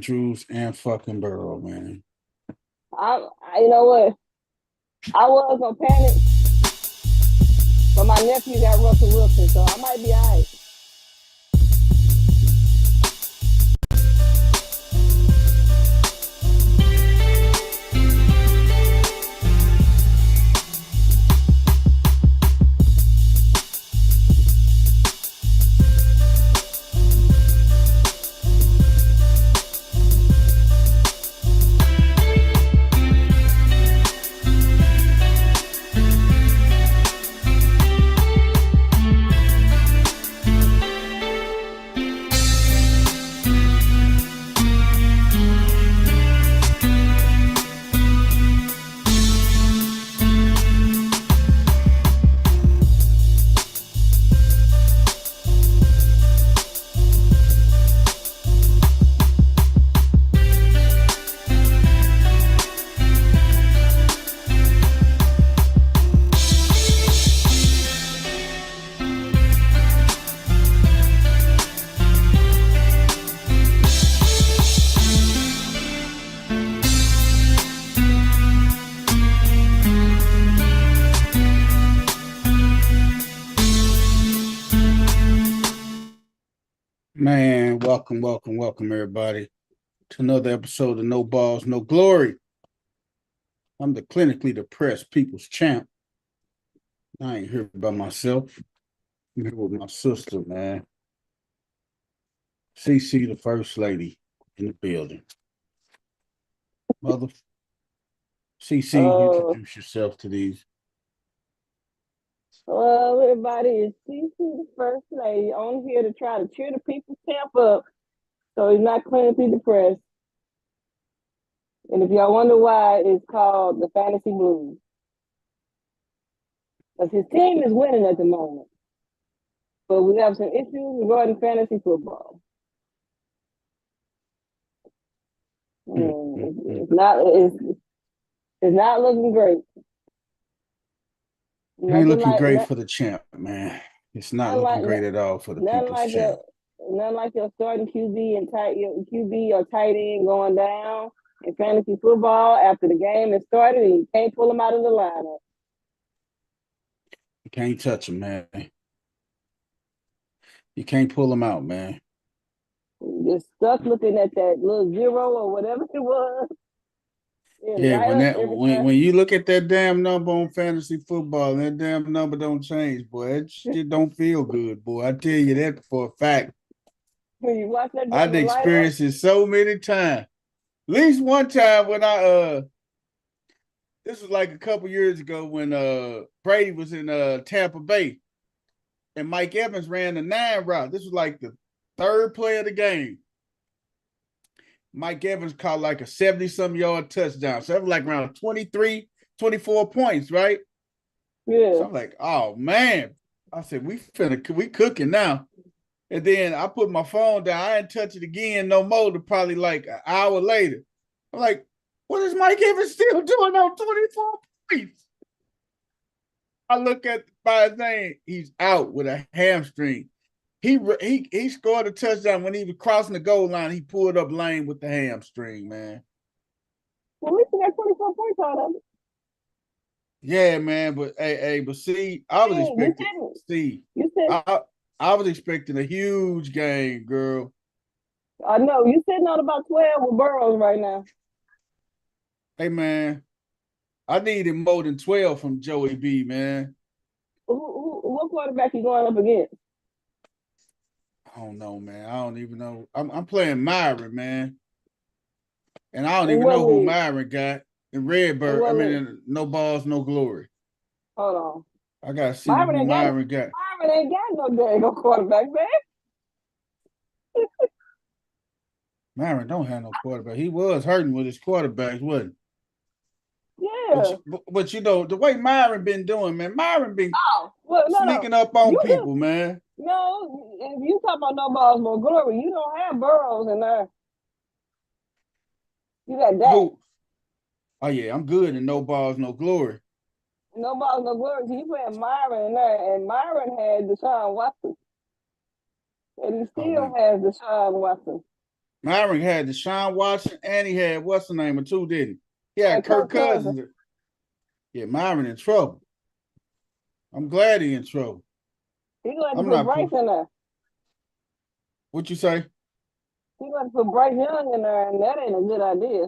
Andrews and fucking Burrow, man. You know what? I was gonna panic, but my nephew got Russell Wilson, so I might be all right. Man, welcome, everybody, to another episode of No Balls, No Glory. I'm the clinically depressed people's champ. I ain't here by myself. I'm here with my sister, man. CC, the first lady in the building. Mother, CC, introduce yourself to these. Well, everybody, it's CC, the first lady, on here to try to cheer the people's champ up so he's not clinically depressed. And if y'all wonder why, it's called the Fantasy Blues. Because his team is winning at the moment. But we have some issues regarding fantasy football. It's not looking great. Ain't looking great for the champ, man. It's not looking great at all for the people's champ. Nothing like your starting QB and QB or tight end going down in fantasy football after the game has started and you can't pull them out of the lineup. You can't touch them, man. You can't pull them out, man. You're stuck looking at that little zero or whatever it was. Yeah, when you look at that damn number on fantasy football, that damn number don't change, boy. That shit don't feel good, boy. I tell you that for a fact. When you watch that, I've experienced it so many times. At least one time when this was like a couple years ago when Brady was in Tampa Bay and Mike Evans ran the 9 route. This was like the third play of the game. Mike Evans caught like a 70-some yard touchdown. So that was like around 23, 24 points, right? Yeah. So I'm like, oh man. I said, we cooking now. And then I put my phone down. I didn't touch it again no more to probably like an hour later. I'm like, what is Mike Evans still doing on 24 points? I look at by his name, he's out with a hamstring. He scored a touchdown when he was crossing the goal line. He pulled up lane with the hamstring, man. Well, at least he got 24 points out of it. Yeah, man, but but see, I was expecting a huge game, girl. I know you sitting on about 12 with Burrows right now. Hey, man, I needed more than 12 from Joey B, man. What quarterback you going up against? I don't know, man. I don't even know. I'm playing Myron, man. And I don't even know who Myron got. In Redbird, in No Balls, No Glory. Hold on. I got to see who Myron got. Myron ain't got no dang quarterback, man. Myron don't have no quarterback. He was hurting with his quarterbacks, wasn't he? Yeah. But you know, the way Myron been doing, man, Myron been sneaking up on people, man. No, if you talk about No Balls, No Glory, you don't have Burrows in there. You got that. Who? Oh, yeah, I'm good in No Balls, No Glory. No Balls, No Glory. So you playing Myron in there, and Myron had Deshaun Watson. And he still has Deshaun Watson. Myron had Deshaun Watson and he had what's the name of two, didn't he? He had And Kirk Kirk Cousins, Cousins. Yeah, Myron in trouble. I'm glad he in trouble. he going to I'm put not Bryce in there. what you say? He going to put Bryce Young in there, and that ain't a good idea.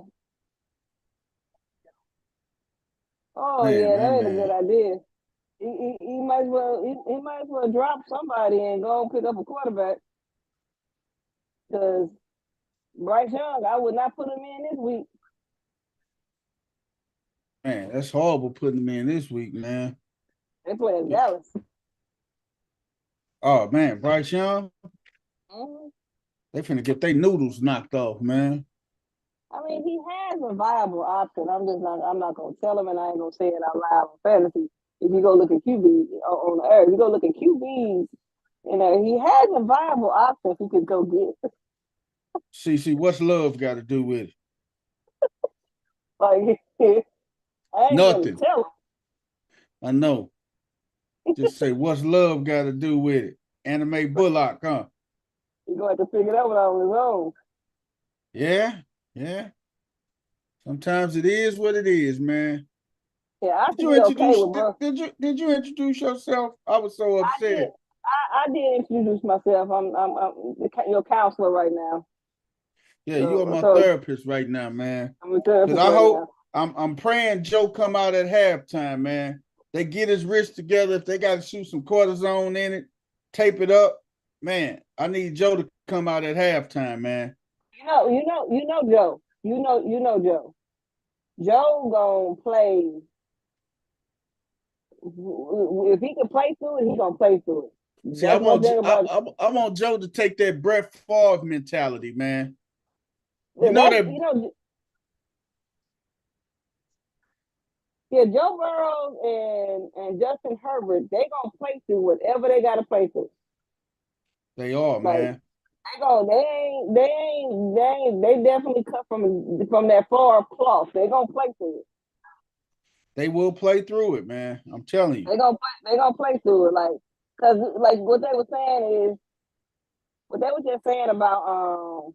Oh Man, yeah, that man, ain't a good man. idea. He might as well he might as well drop somebody and go and pick up a quarterback because Bryce Young, I would not put him in this week. Man, that's horrible putting him in this week, man. They playing Dallas. Oh man, Bryce Young, Mm-hmm. they finna get their noodles knocked off, man. I mean, he has a viable option. I'm not gonna tell him, and I ain't gonna say it out loud on fantasy. If you go look at QB on the air, if you go look at QBs, he has a viable option he could go get. See, what's love got to do with it? Like I ain't gonna Nothing. tell I know. Just say what's love got to do with it? Anime him. Bullock, huh? He's gonna have to figure it out on his own. Yeah, yeah. Sometimes it is what it is, man. Yeah, I Did should you be okay introduce? with bro. Did you introduce yourself? I was so I did. upset. I did introduce myself. I'm your counselor right now. Yeah, you are my So therapist right now, man. I'm a Cause therapist I right hope now. I'm praying Joe come out at halftime, man. They get his wrist together. If they got to shoot some cortisone in it, tape it up, man. I need Joe to come out at halftime, man. Joe. Joe. Joe gonna play. If he can play through it, he gonna play through it. See, That's one thing about I want Joe to take that Brett Favre mentality, man. You know that. that. Yeah, Joe Burrow and Justin Herbert, they gonna play through whatever they gotta play through. They are, Like man. they definitely cut from that far cloth. They gonna play through it. They will play through it, man. I'm telling you. They gonna play through it. Like, cause like what they were just saying about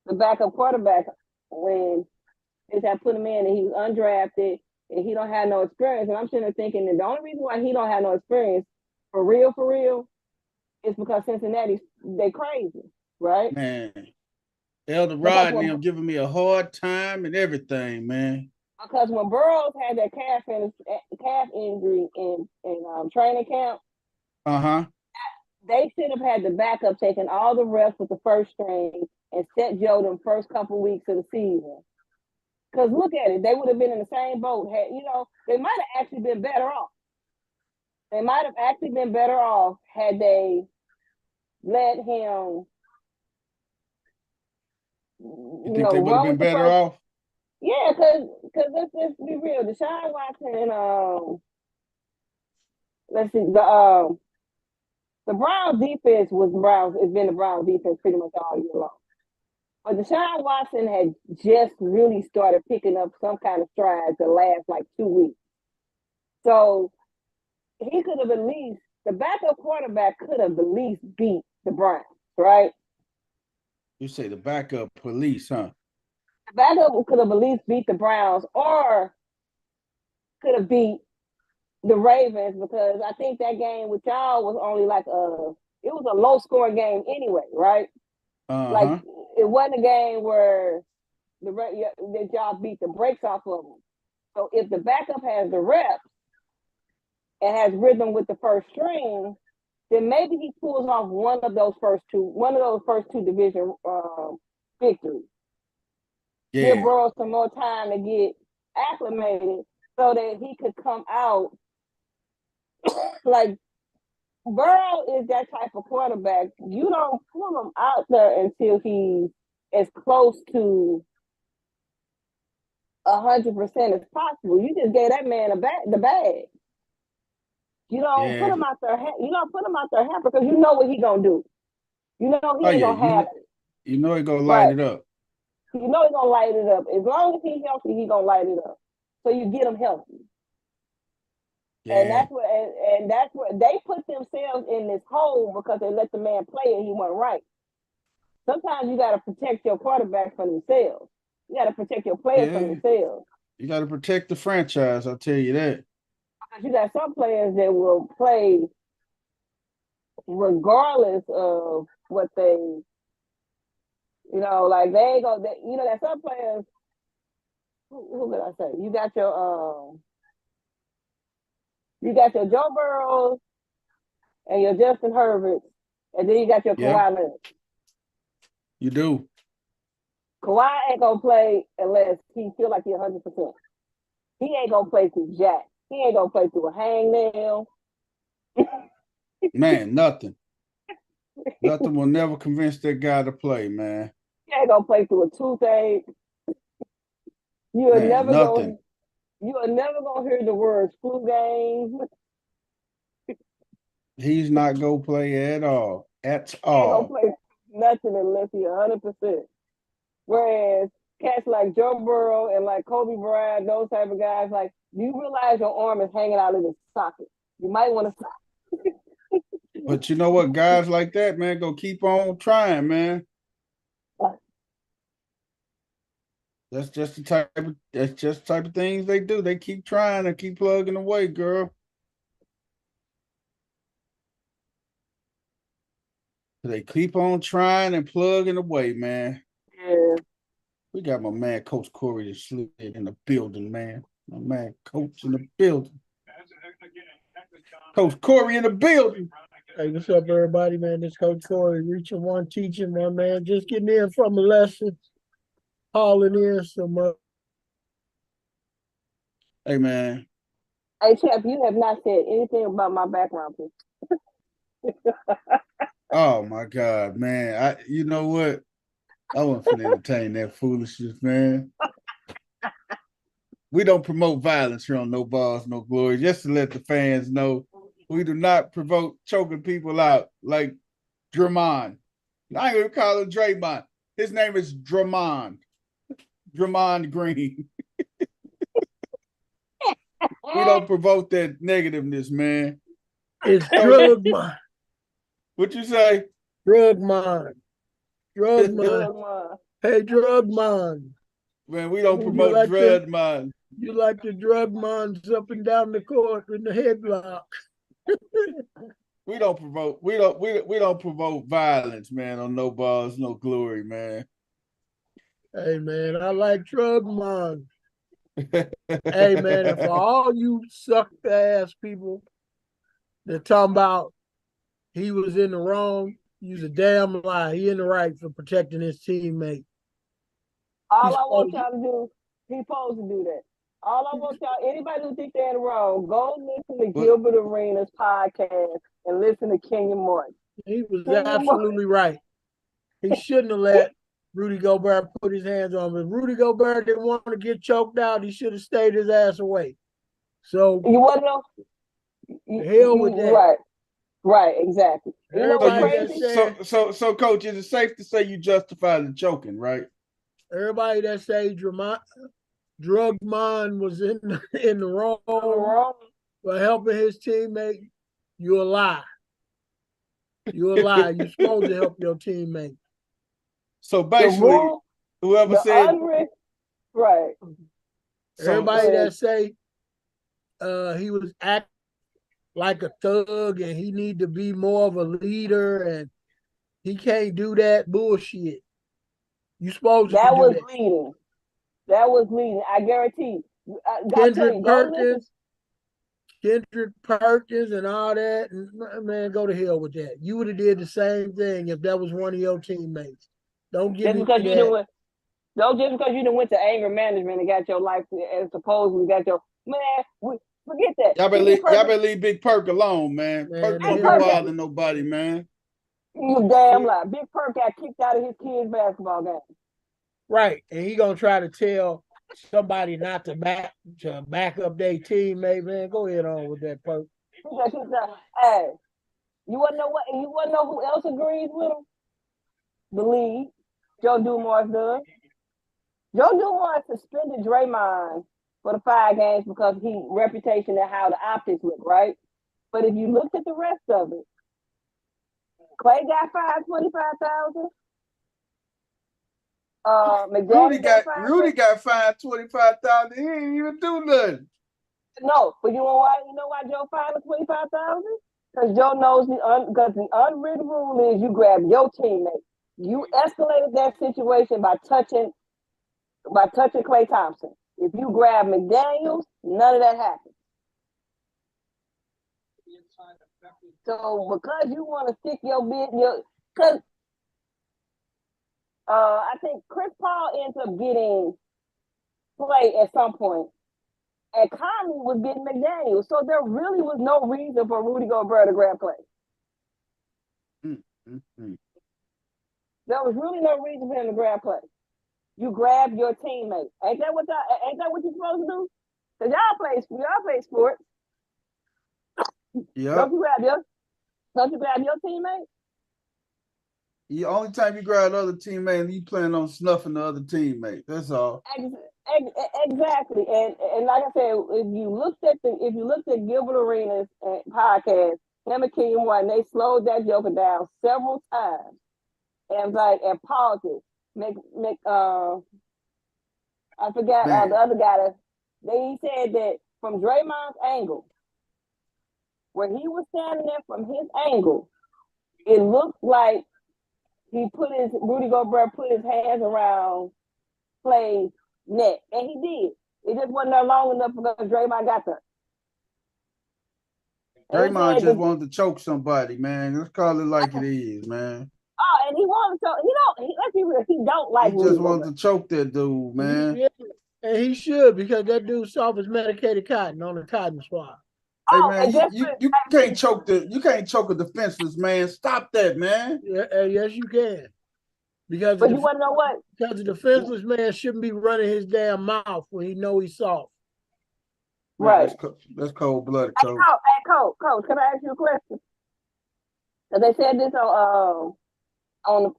the backup quarterback when they had put him in and he was undrafted and he don't have no experience. And I'm sitting there thinking that the only reason why he don't have no experience for real, is because Cincinnati they crazy, right? Man, Elder Because Rod and when them giving me a hard time and everything, man. because when Burrows had that calf injury in training camp, Uh-huh. they should have had the backup taking all the reps with the first string and set Joe them first couple weeks of the season. Because look at it, they would have been in the same boat. They might have actually been better off. They might have actually been better off had they let him, You think they would have run been with the better first. off? Yeah, because let's be real. Deshaun Watson and let's see the Browns defense was Browns. It's been the Browns defense pretty much all year long. But Deshaun Watson had just really started picking up some kind of strides the last like 2 weeks. So he could have at least the backup quarterback could have at least beat the Browns, right? You say the backup police, huh? The backup could have at least beat the Browns or could have beat the Ravens because I think that game with y'all was only like it was a low scoring game anyway, right? Like Uh-huh. it wasn't a game where that y'all beat the brakes off of them. So if the backup has the reps and has rhythm with the first string, then maybe he pulls off one of those first two division victories. Give Yeah. Burrow some more time to get acclimated so that he could come out like Burrow is that type of quarterback. You don't pull him out there until he's as close to 100% as possible. You just gave that man the bag. You don't put Yeah. him out there. You don't put him out there happy because you know what he gonna do. You know he Oh ain't yeah, gonna have it. you know he gonna light Right. it up. You know he gonna light it up. As long as he's healthy, he gonna light it up. So you get him healthy. And Yeah. that's what they put themselves in this hole because they let the man play and he went right. sometimes you got to protect your quarterback from themselves. You got to protect your players from Yeah, themselves. you got to protect the franchise. I'll tell you that. Because you got some players that will play regardless of what they, like they ain't gonna. That some players. Who could I say? You got your Joe Burrows and your Justin Herbert, and then you got your Yep, Kawhi Leonard. you do. Kawhi ain't gonna play unless he feel like he's 100%. He ain't gonna play through jack. He ain't gonna play through a hangnail. Man, nothing. Nothing will never convince that guy to play, man. He ain't gonna play through a toothache. You are Man, never gonna nothing. you are never gonna hear the words flu game. He's not gonna play at all. At He ain't gonna all. play nothing unless he's 100%. Whereas cats like Joe Burrow and like Kobe Bryant, those type of guys, like, do you realize your arm is hanging out of the socket? You might want to. But you know what? Guys like that, man, go keep on trying, man. That's just the type of things they do. They keep trying and keep plugging away, girl. They keep on trying and plugging away, man. Yeah. We got my man Coach Corey in the building, man. My man Coach in the building. Coach Corey in the building. Hey, what's up, everybody, man? This Coach Corey, reaching one, teaching one, man. Just getting in from a lesson, hauling in some. Hey, man. Hey, Champ, you have not said anything about my background, please. Oh my God, man. You know what? I wasn't finna entertain that foolishness, man. We don't promote violence here on No Balls, No Glory. Just to let the fans know, we do not promote choking people out like Drummond. I ain't gonna call him Draymond. His name is Drummond. Drummond Green. We don't promote that negativeness, man. It's drug mind. What you say? Drug mind. Drug mind. Hey, drug mind. Man, we don't promote drug mind. You like the drug minds up and down the court in the headlock. We don't promote violence, man, on No Balls, No Glory, man. Hey, man, I like drug minds. Hey, man, and for all you suck ass people that talking about he was in the wrong, you's a damn lie. He in the right for protecting his teammate. All I want y'all to do, he's supposed to do that. All I want y'all, anybody who think they're in the wrong, go listen to Gilbert Arenas' podcast and listen to Kenyon Martin. He was absolutely right. He shouldn't have let Rudy Gobert put his hands on him. If Rudy Gobert didn't want to get choked out, he should have stayed his ass away. So you want to know? The hell with that. Right, exactly. You know what's crazy? So, Coach, is it safe to say you justify the choking, right? Everybody that say drug mind was in the wrong for helping his teammate, you're a lie. You're a lie. You're supposed to help your teammate. So basically, whoever said right. Everybody that say he was acting like a thug and he need to be more of a leader and he can't do that bullshit. You supposed to do that. Leading. That was leading. I guarantee. Kendrick Perkins and all that. And, man, go to hell with that. You would have did the same thing if that was one of your teammates. Don't give me that. Just because you done went to anger management and got your life and supposedly got your forget that. Y'all better leave Big Perk alone, man. Perk don't be bothering nobody, man. You damn lie. Big Perk got kicked out of his kids' basketball game. Right. And he gonna try to tell somebody not to back up their teammate, man. Go ahead on with that, Perk. Hey, you wanna know who else agrees with him? The league. Joe Dumars does. Joe Dumars suspended Draymond for the 5 games because he reputation and how the optics look, right? But if you looked at the rest of it, Clay got fined $25,000. McDaniel Rudy got fined $25,000. He didn't even do nothing. No, but you know why? You know why Joe fined him $25,000? Because Joe knows because the unwritten rule is you grab your teammate. You escalated that situation by touching Klay Thompson. If you grab McDaniels, none of that happens. So because you want to stick because I think Chris Paul ends up getting play at some point, and Conley was getting McDaniels. So there really was no reason for Rudy Gobert to grab Klay. There was really no reason for him to grab Klay. You grab your teammate. Ain't that what you're supposed to do? Because y'all play sports. Yeah. Don't you grab your teammate? The only time you grab another teammate, you plan on snuffing the other teammate. That's all. Exactly. And like I said, if you looked at Gilbert Arenas podcast, him and Kenyon Martin, they slowed that joker down several times and paused it. I forgot the other guy. He said that from Draymond's angle, where he was standing there from his angle, it looked like Rudy Gobert put his hands around Klay's neck, and he did. It just wasn't there long enough because Draymond got there. Draymond just wanted to choke somebody, man. Let's call it like it is, man. Oh, and he wanted to, let's be real, he don't like He just wanted to choke that dude, man. Yeah, and he should, because that dude soft as medicated cotton on the cotton swab. Hey man, you can't choke a defenseless man. Stop that, man. Yeah, yes you can. But you want to know what? Because the defenseless man shouldn't be running his damn mouth when he know he's soft. Right. That's cold blooded, Coach. Coach, can I ask you a question? Because they said this on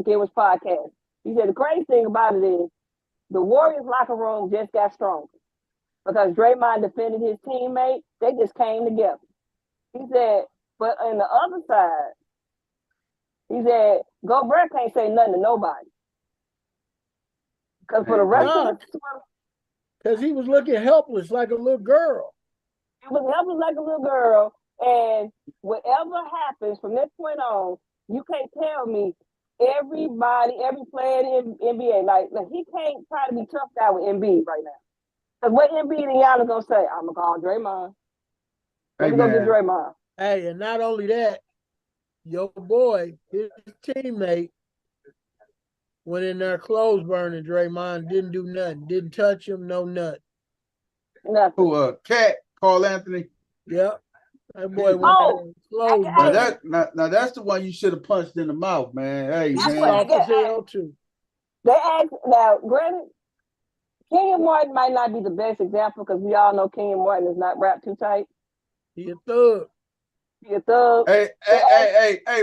Gilbert's podcast. He said the crazy thing about it is the Warriors locker room just got stronger because Draymond defended his teammate. They just came together. He said, but on the other side, he said Gobert can't say nothing to nobody because for the rest of the because he was looking helpless like a little girl. He was helpless like a little girl, and whatever happens from this point on, you can't tell me every player in the NBA, like he can't try to be tough out with Embiid right now. Because what Embiid and Giannis gonna say? I'm gonna call Draymond. Let me go get Draymond. Hey, and not only that, your boy, his teammate, went in there clothes burning. Draymond didn't do nothing, didn't touch him, no nothing. Nothing. Who? Cat, Carl Anthony. Yep. That boy went clothes burning. Now that's the one you should have punched in the mouth, man. Hey, He's man. soft as hell too. They asked now, granted, Kenyon Martin might not be the best example because we all know Kenyon Martin is not wrapped too tight. He a thug. Hey,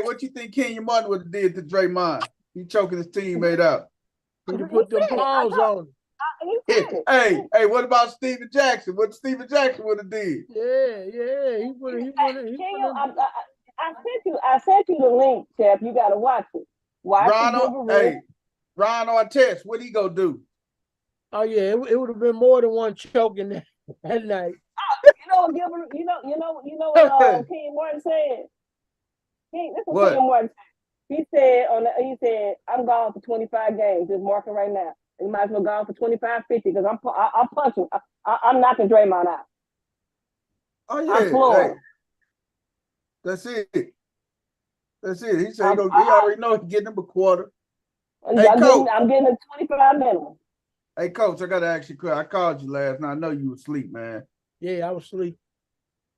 what you think Kenyon Martin would have did to Draymond? He choking his teammate out. He'd have put them paws on him. Hey, what about Steven Jackson? What Steven Jackson would have did? Yeah. I sent you the link, Chef. You gotta watch it. Ron Artest, what he gonna do? Oh yeah, it would have been more than one choking that night. Gilbert, you know what Kenyon Martin said? This is what Kenyon Martin said. He said, I'm gone for 25 games, just marking right now. You might as well go for 25, 50 because I'm punching. I'm knocking Draymond out. Oh yeah, I'm flooring. Hey, that's it. He said he already know he's getting him a quarter. Hey, I'm getting a 25 minimum. Hey, Coach, I got to ask you, I called you last night. I know you were asleep, man. Yeah, I was asleep.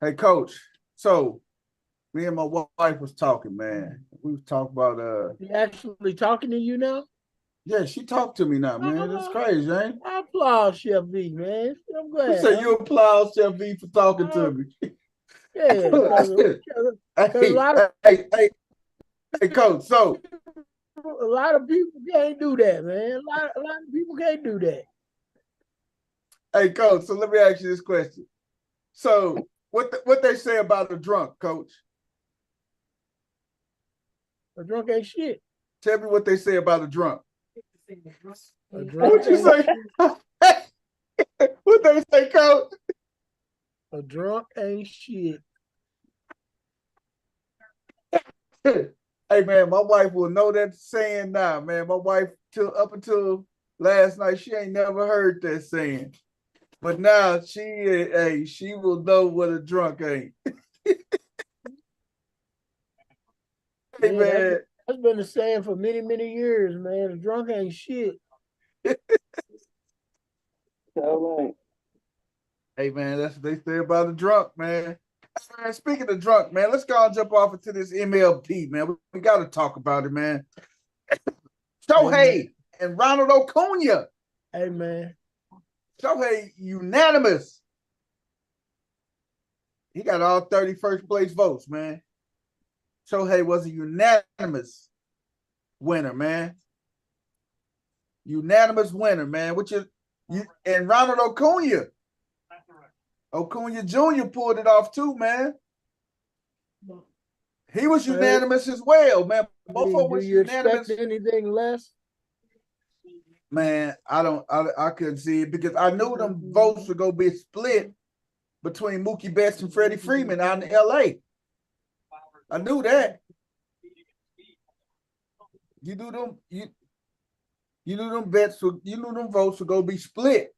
Hey, Coach, so me and my wife was talking, man. We was talking about You actually talking to you now? Yeah, she talked to me now, man. That's crazy, ain't it? I applaud Chef V, man. I'm glad. You say you applaud Chef V for talking to me. Yeah. Hey, Coach, so a lot of people can't do that, man. A lot of people can't do that. Hey, Coach, so let me ask you this question. So what they say about a drunk, Coach? A drunk ain't shit. Tell me what they say about a drunk. A drunk What you say? What they say, Coach? A drunk ain't shit. Hey man, my wife will know that saying now, man. My wife till up until last night, she ain't never heard that saying. But now she will know what a drunk ain't. Hey Yeah, man. that's been the saying for many, many years, man. A drunk ain't shit. So right. Hey man, that's what they say about a drunk, man. Man, speaking of drunk, man, let's go and jump off into this MLB, man. We got to talk about it, man. Shohei and Ronald Acuna. Hey man. Shohei unanimous. He got all 31st place votes, man. Shohei was a unanimous winner, man. Unanimous winner, man. And Ronald Acuna. Acuna Jr. pulled it off too, man. He was unanimous as well, man. Both of them Do was you unanimous. expect anything less? Man, I couldn't see it because I knew them votes were gonna be split between Mookie Betts and Freddie Freeman out in LA. I knew that. You knew them votes were gonna be split.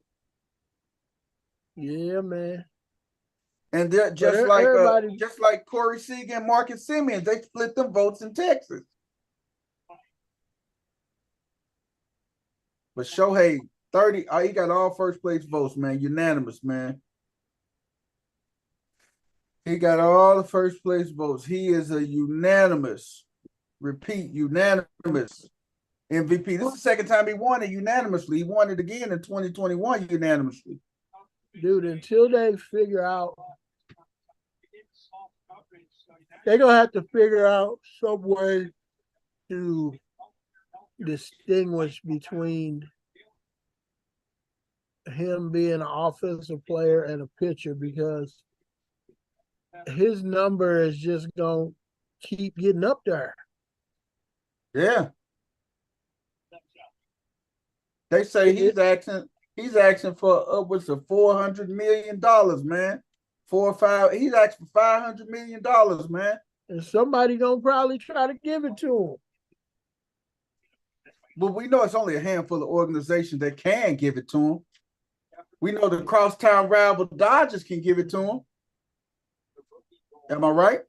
Yeah, man. And they're just like Corey Seager and Marcus Simeon, they split them votes in Texas. But Shohei, he got all first place votes, man. Unanimous, man. He got all the first place votes. He is a unanimous MVP. This is the second time he won it unanimously. He won it again in 2021 unanimously. Dude, until they figure out, they're going to have to figure out some way to distinguish between him being an offensive player and a pitcher, because his number is just going to keep getting up there. Yeah. They say he's asking for upwards of $400 million, man. 4 or 5. He's asking for $500 million, man. And somebody gonna probably try to give it to him. But we know it's only a handful of organizations that can give it to him. We know the crosstown rival Dodgers can give it to him. Am I right?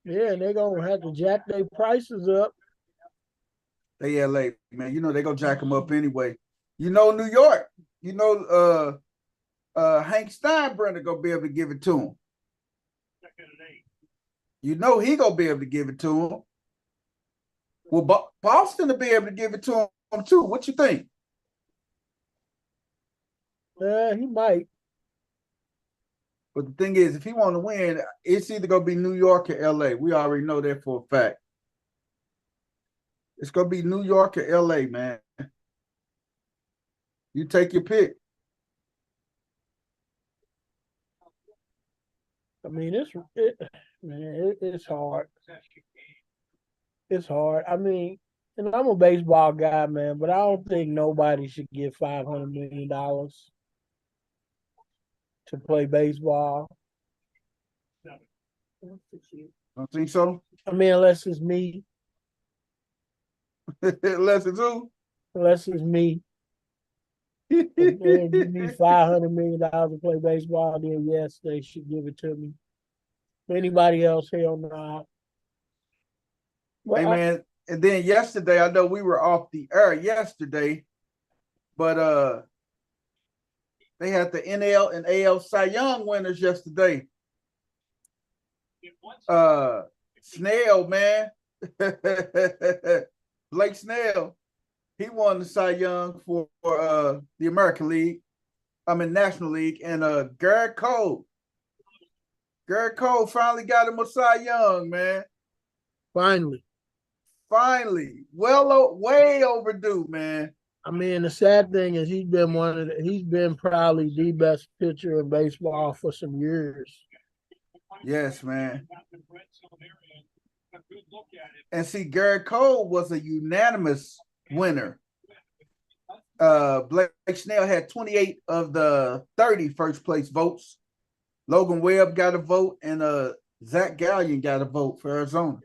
Yeah, and they're gonna have to jack their prices up. They LA, man. You know they're gonna jack them up anyway. You know, New York, Hank Steinbrenner gonna be able to give it to him. You know he gonna be able to give it to him. Well, Boston will be able to give it to him too. What you think? He might. But the thing is, if he want to win, it's either gonna be New York or LA. We already know that for a fact. It's gonna be New York or LA, man. You take your pick. I mean, it's hard. It's hard. I mean, and I'm a baseball guy, man, but I don't think nobody should get $500 million to play baseball. Don't think so? I mean, unless it's me. Unless it's who? Unless it's me. If you need $500 million to play baseball, then yes, they should give it to me. Anybody else, hell no. Hey, man, and then yesterday, I know we were off the air yesterday, but they had the NL and AL Cy Young winners yesterday. Snell, man. Blake Snell. He won the Cy Young for the American League. National League. And Garrett Cole. Garrett Cole finally got him a Cy Young, man. Finally. Well, way overdue, man. I mean, the sad thing is he's been probably the best pitcher in baseball for some years. Yes, man. And see, Garrett Cole was a unanimous winner. Blake Snell had 28 of the 30 first place votes. Logan Webb got a vote, and Zach Gallion got a vote for Arizona.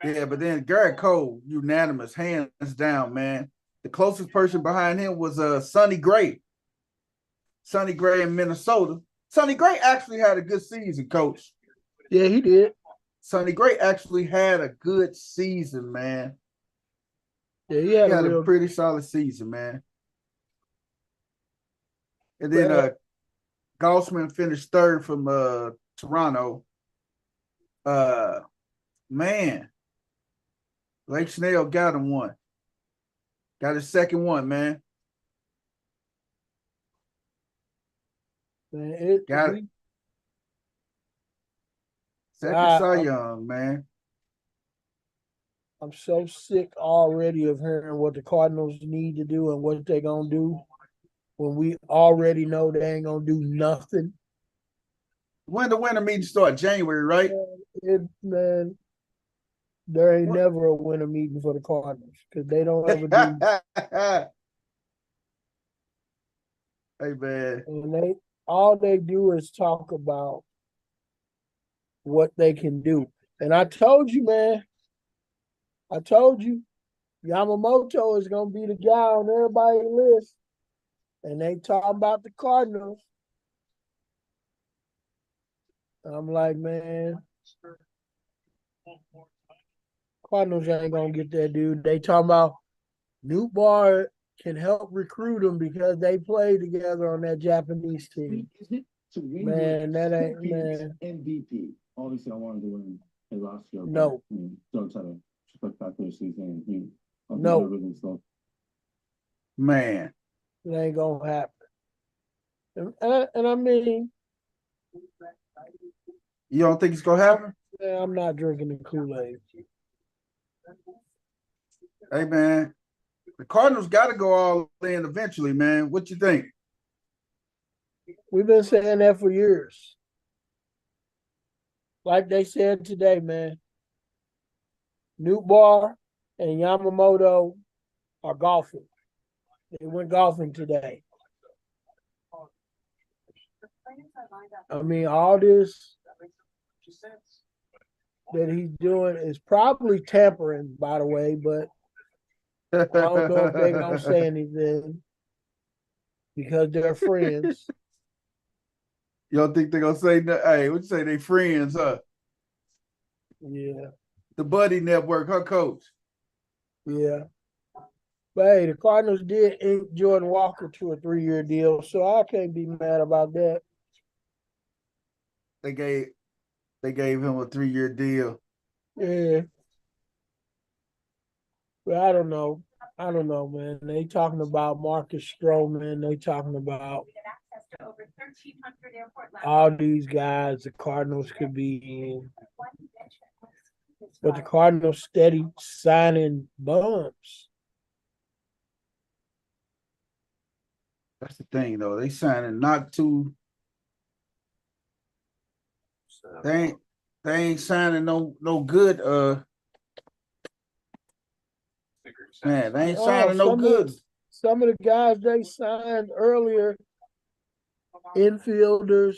Yeah, but then Garrett Cole, unanimous, hands down, man. The closest person behind him was Sonny Gray. Sonny Gray in Minnesota. Sonny Gray actually had a good season, Coach. Yeah, he did. Sonny Gray actually had a good season, man. Yeah, he had a pretty solid season, man. And then Gaussman finished third from Toronto. Man, Blake Snell got him one. Got his second one, man. Got it. Second Cy Young, man. I'm so sick already of hearing what the Cardinals need to do and what they're going to do when we already know they ain't going to do nothing. When the winter meeting start? January, right? Man, there ain't never a winter meeting for the Cardinals because they don't ever do. Hey, man. And all they do is talk about what they can do. And I told you, man, Yamamoto is going to be the guy on everybody's list. And they talking about the Cardinals. I'm like, man, Cardinals ain't going to get that dude. They talking about Newt Bar can help recruit them because they play together on that Japanese team. Man, that ain't, man. MVP. Obviously, I wanted to win last year. No. Don't try to spectacular season. No. Man. It ain't going to happen. And I mean, you don't think it's going to happen? Yeah, I'm not drinking the Kool-Aid. Hey, man. The Cardinals got to go all in eventually, man. What you think? We've been saying that for years. Like they said today, man. Newt Bar and Yamamoto are golfing. They went golfing today. I mean, all this that he's doing is probably tampering, by the way, but I don't know if they're going to say anything because they're friends. You don't think they're going to say, hey, what you say, they friends, huh? Yeah. The Buddy Network, huh, Coach? Yeah. But hey, the Cardinals did ink Jordan Walker to a 3-year deal, so I can't be mad about that. They gave him a 3-year deal. Yeah. But I don't know, man. They talking about Marcus Stroman. They talking about all these guys the Cardinals could be in. But the Cardinals steady signing bums. That's the thing, though. They signing not too. They ain't signing no good. Man, they ain't signing no good. Some of the guys they signed earlier, infielders,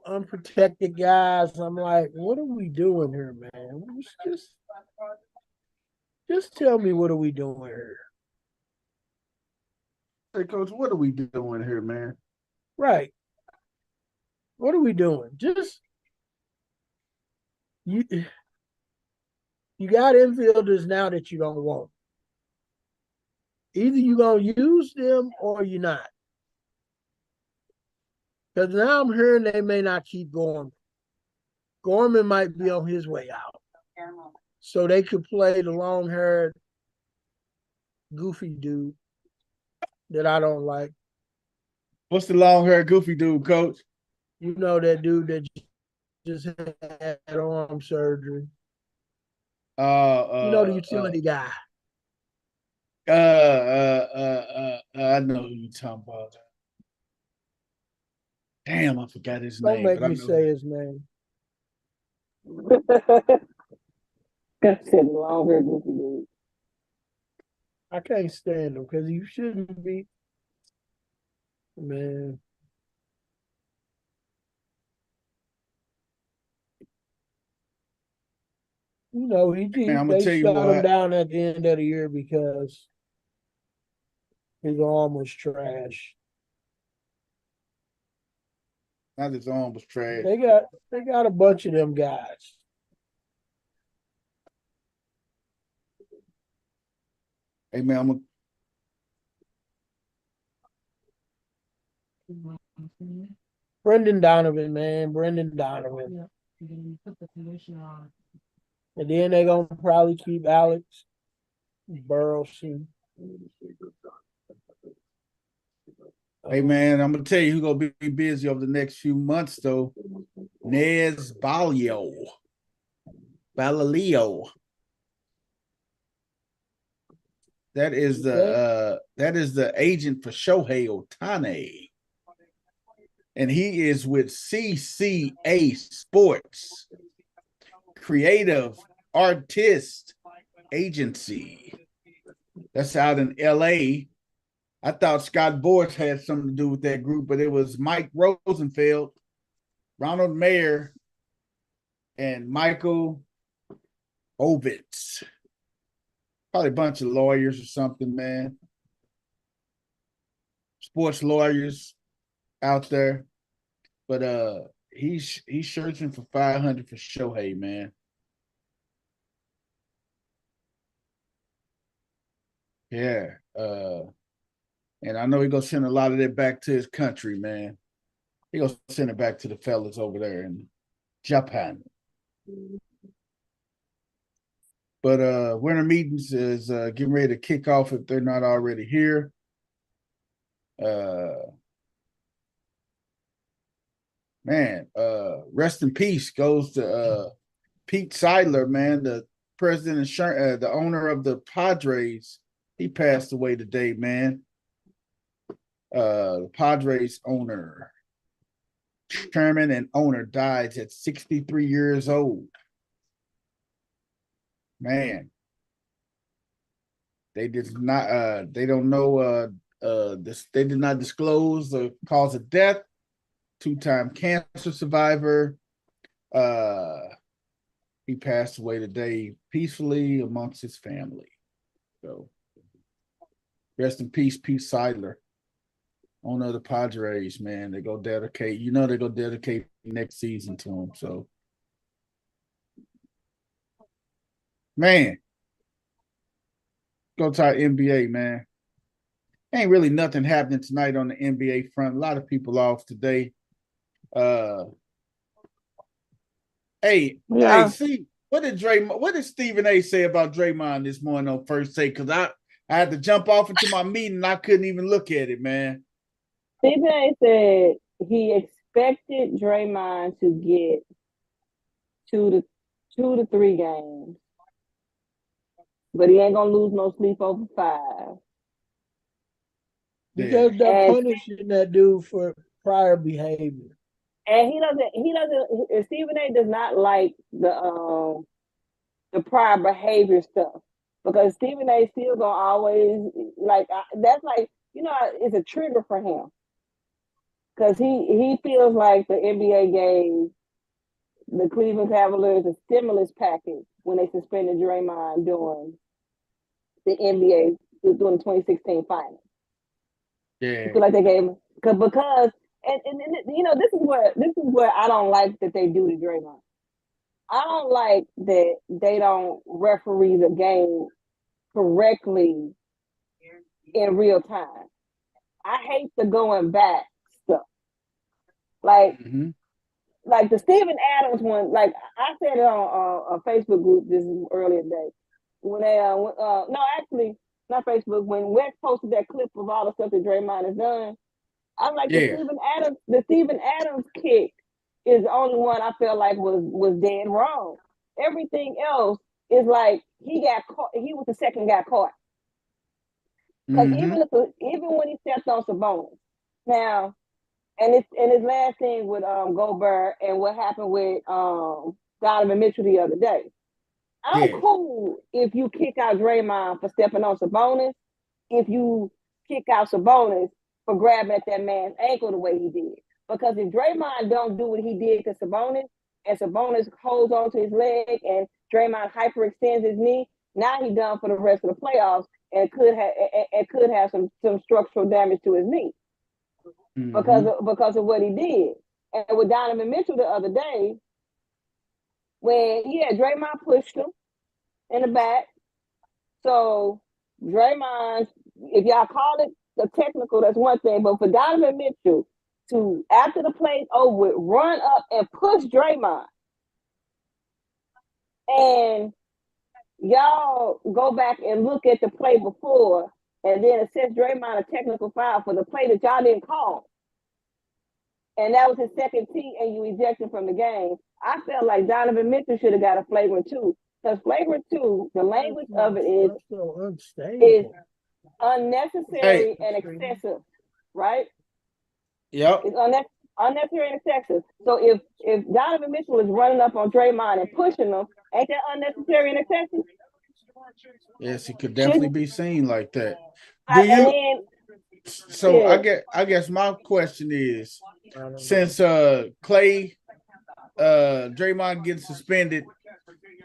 unprotected guys. I'm like, what are we doing here, man? Just tell me, what are we doing here? Hey, Coach, what are we doing here, man? Right. What are we doing? Just you got infielders now that you don't want. Either you're going to use them or you're not. Because now I'm hearing they may not keep going. Gorman might be on his way out. So they could play the long-haired, goofy dude that I don't like. What's the long-haired, goofy dude, Coach? You know that dude that just had arm surgery. The utility guy. I know who you're talking about. Damn, I forgot his name. Don't make me say his name. Said longer goofy dude. I can't stand him because you shouldn't be. Man. You know, Man, I'm gonna they tell you shut him what. down at the end of the year because his arm was trash. Not his arm was trash. They got a bunch of them guys. Hey man, I'm gonna Brendan Donovan, man, Brendan Donovan. And then they're gonna probably keep Alex Burleson. Hey man, I'm gonna tell you who's gonna be busy over the next few months though. Nez Balaleo. That is the agent for Shohei Ohtani. And he is with CCA Sports, Creative Artist Agency. That's out in LA. I thought Scott Boras had something to do with that group, but it was Mike Rosenfeld, Ronald Mayer, and Michael Ovitz. Probably a bunch of lawyers or something, man. Sports lawyers out there. But he's searching for 500 for Shohei, man. Yeah. And I know he's gonna send a lot of that back to his country, man. He gonna send it back to the fellas over there in Japan. But winter meetings is getting ready to kick off if they're not already here. Man, rest in peace goes to Pete Seidler, man, the president and the owner of the Padres. He passed away today, man. The Padres owner, chairman and owner, dies at 63 years old. Man, they did not. They don't know. This they did not disclose the cause of death. Two-time cancer survivor. He passed away today peacefully amongst his family. So, rest in peace, Pete Seidler, owner of the Padres. Man, they go dedicate. You know, they go dedicate next season to him. So, man, go to our NBA, man. Ain't really nothing happening tonight on the NBA front. A lot of people off today. Hey, see, what did Stephen A say about Draymond this morning on first take? Because I had to jump off into my meeting and I couldn't even look at it, man. Stephen A said he expected Draymond to get 2 to 3 games, but he ain't gonna lose no sleep over 5. Because Yeah. they're punishing that dude for prior behavior. And Stephen A does not like the prior behavior stuff, because Stephen A still gonna always that's like, it's a trigger for him, because he feels like the NBA gave the Cleveland Cavaliers a stimulus package when they suspended Draymond during the NBA during the 2016 finals. Yeah. I feel like they gave him because this is what I don't like that they do to Draymond. I don't like that they don't referee the game correctly in real time. I hate the going back stuff. Like like the Steven Adams one. Like I said it on a Facebook group this earlier today when they no, actually not Facebook, when West posted that clip of all the stuff that Draymond has done. I'm like, Yeah. the Steven Adams kick is the only one I feel like was dead wrong. Everything else is like he got caught. He was the second guy caught. Because even when he stepped on Sabonis, now, and his last thing with Gobert and what happened with Donovan Mitchell the other day, I'm cool if you kick out Draymond for stepping on Sabonis, if you kick out Sabonis for grabbing at that man's ankle the way he did. Because if Draymond don't do what he did to Sabonis, and Sabonis holds on to his leg and Draymond hyperextends his knee, now he's done for the rest of the playoffs and could have some structural damage to his knee because of what he did. And with Donovan Mitchell the other day, when Draymond pushed him in the back. So Draymond, if y'all call it the technical, that's one thing. But for Donovan Mitchell to, after the play's over, run up and push Draymond, and y'all go back and look at the play before, and then assess Draymond a technical foul for the play that y'all didn't call, and that was his second tee, and you ejected from the game. I felt like Donovan Mitchell should have got a flagrant 2. Because flagrant 2, the language of it is unnecessary and excessive, right? Yep. It's unnecessary and excessive. So if Donovan Mitchell is running up on Draymond and pushing him, ain't that unnecessary and excessive? Yes, it could definitely be seen like that. I guess my question is, since Clay, Draymond gets suspended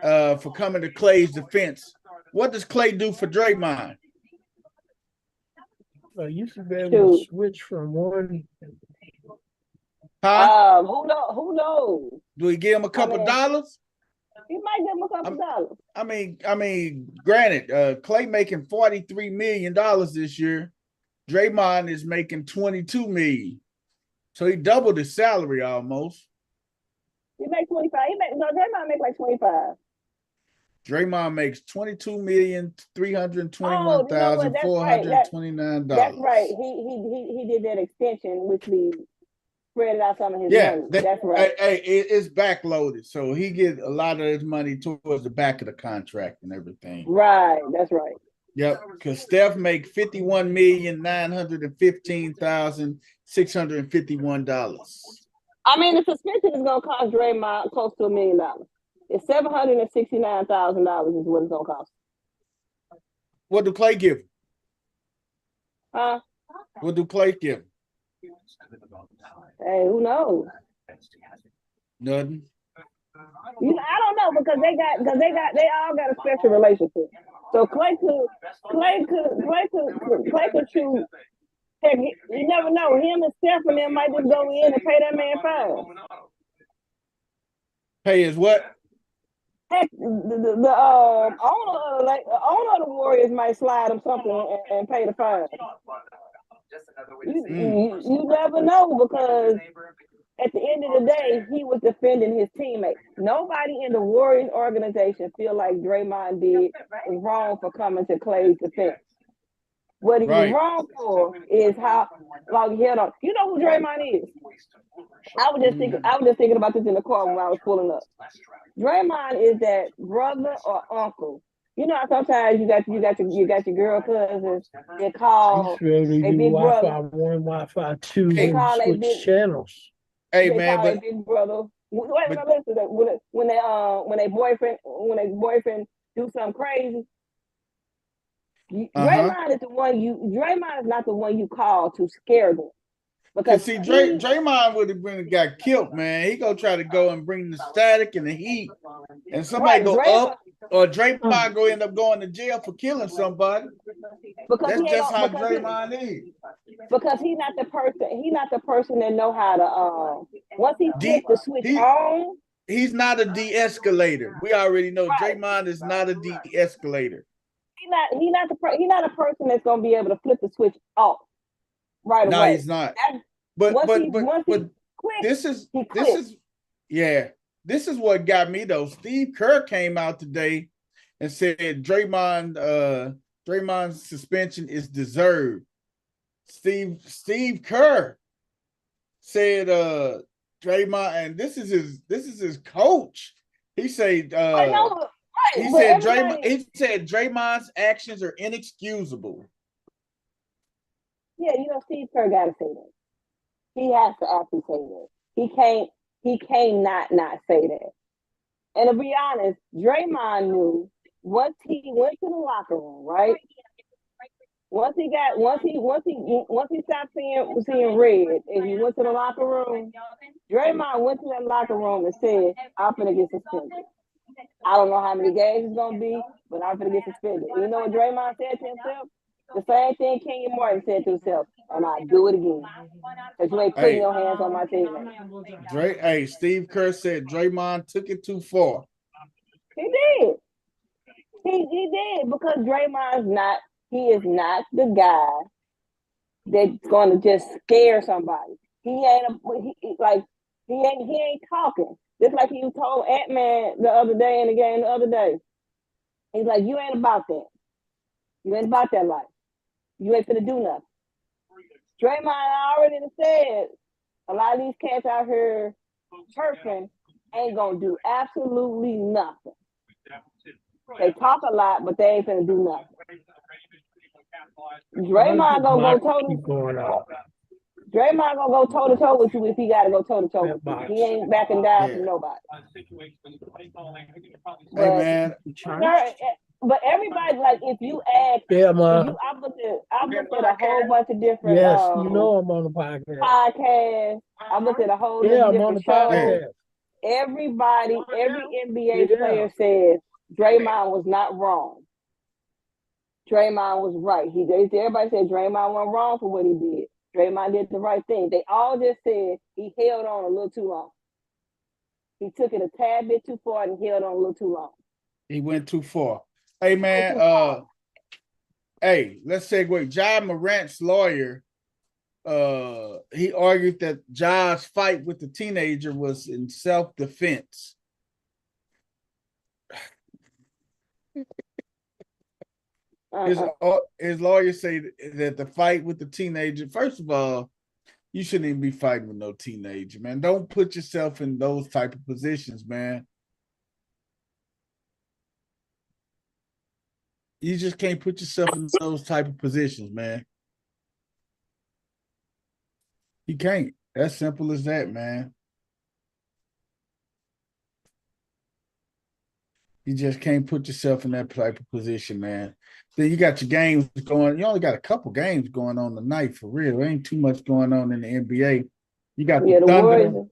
for coming to Clay's defense, what does Clay do for Draymond? You should be able to switch from one. Who knows? Do he give him a couple dollars? He might give him a couple dollars. I mean, granted, Clay making $43 million this year. Draymond is making $22 million. So he doubled his salary almost. He makes 25. Draymond makes like 25. Draymond makes $22,321,429. That's right. He did that extension, which we spread out some of his money. That's right. It's backloaded, so he gets a lot of his money towards the back of the contract and everything. Right. That's right. Yep, because Steph makes $51,915,651. I mean, the suspension is going to cost Draymond close to $1 million. It's $769,000 is what it's going to cost. What do Clay give him? Huh? What do Clay give him? Hey, who knows? Nothing. I don't know because they all got a special relationship. So Clay could choose. Heck, you never know. Him and Steph and them might just go in and pay that man fine. Pay his what? Heck, the owner of the Warriors might slide him something and pay the fine. You never know because at the end of the day, he was defending his teammate. Nobody in the Warriors organization feel like Draymond did was wrong for coming to Clay's defense. What he was wrong for is how long he held on. You know who Draymond is? I was just thinking about this in the car when I was pulling up. Draymond is that brother or uncle. You know how sometimes you got your girl cousins. They call a big brother. Wi-Fi 1, Wi-Fi 2, they call switch channels. Hey man, but big brother. When they boyfriend do something crazy. Draymond is Draymond is not the one you call to scare them. Because see, Draymond would have got killed, man. He gonna try to go and bring the static and the heat, and somebody go up, or Draymond go end up going to jail for killing somebody. That's just how Draymond is. Because he's not the person. He's not the person that know how to. Once he flips the switch on, he's not a de-escalator. We already know Draymond is not a de-escalator. He's not a person that's gonna be able to flip the switch off right away. No, he's not. But this is what got me though. Steve Kerr came out today and said Draymond's suspension is deserved. Steve Kerr said Draymond, and this is his coach. He said Draymond's actions are inexcusable. Yeah, Steve Kerr gotta say that. He has to actually say that. He can't not say that. And to be honest, Draymond knew once he went to the locker room, right? Once he stopped seeing red and he went to the locker room, Draymond went to that locker room and said, I'm gonna get suspended. I don't know how many games it's gonna be, but I'm gonna get suspended. And you know what Draymond said to himself? The same thing Kenyon Martin said to himself, and I do it again. Because you ain't putting your hands on my teammate. Hey, Steve Kerr said Draymond took it too far. He did. He did because he is not the guy that's gonna just scare somebody. He ain't talking. Just like he told Ant-Man the other day in the game the other day. He's like, you ain't about that. You ain't about that life. You ain't finna do nothing. Draymond already said a lot of these cats out here chirping ain't gonna do absolutely nothing. They talk a lot, but they ain't finna do nothing. Draymond gonna go toe to toe with you if he gotta go toe to toe with you. He ain't backing down from nobody. Hey man, but everybody, like, if you ask, I've looked at a whole bunch of different. Yes, you know I'm on the podcast. I've looked at a whole bunch of different shows. Everybody, every NBA player says Draymond was not wrong. Draymond was right. Everybody said Draymond wasn't wrong for what he did. Draymond did the right thing. They all just said he held on a little too long. He took it a tad bit too far and held on a little too long. He went too far. Hey man, hey, let's segue. Ja Morant's lawyer, he argued that Ja's fight with the teenager was in self-defense. His lawyer say that the fight with the teenager, first of all, you shouldn't even be fighting with no teenager, man. Don't put yourself in those type of positions, man. You just can't put yourself in those type of positions, man. You can't. As simple as that, man. You just can't put yourself in that type of position, man. Then you got your games going. You only got a couple games going on tonight, for real. There ain't too much going on in the NBA. You got the Thunder.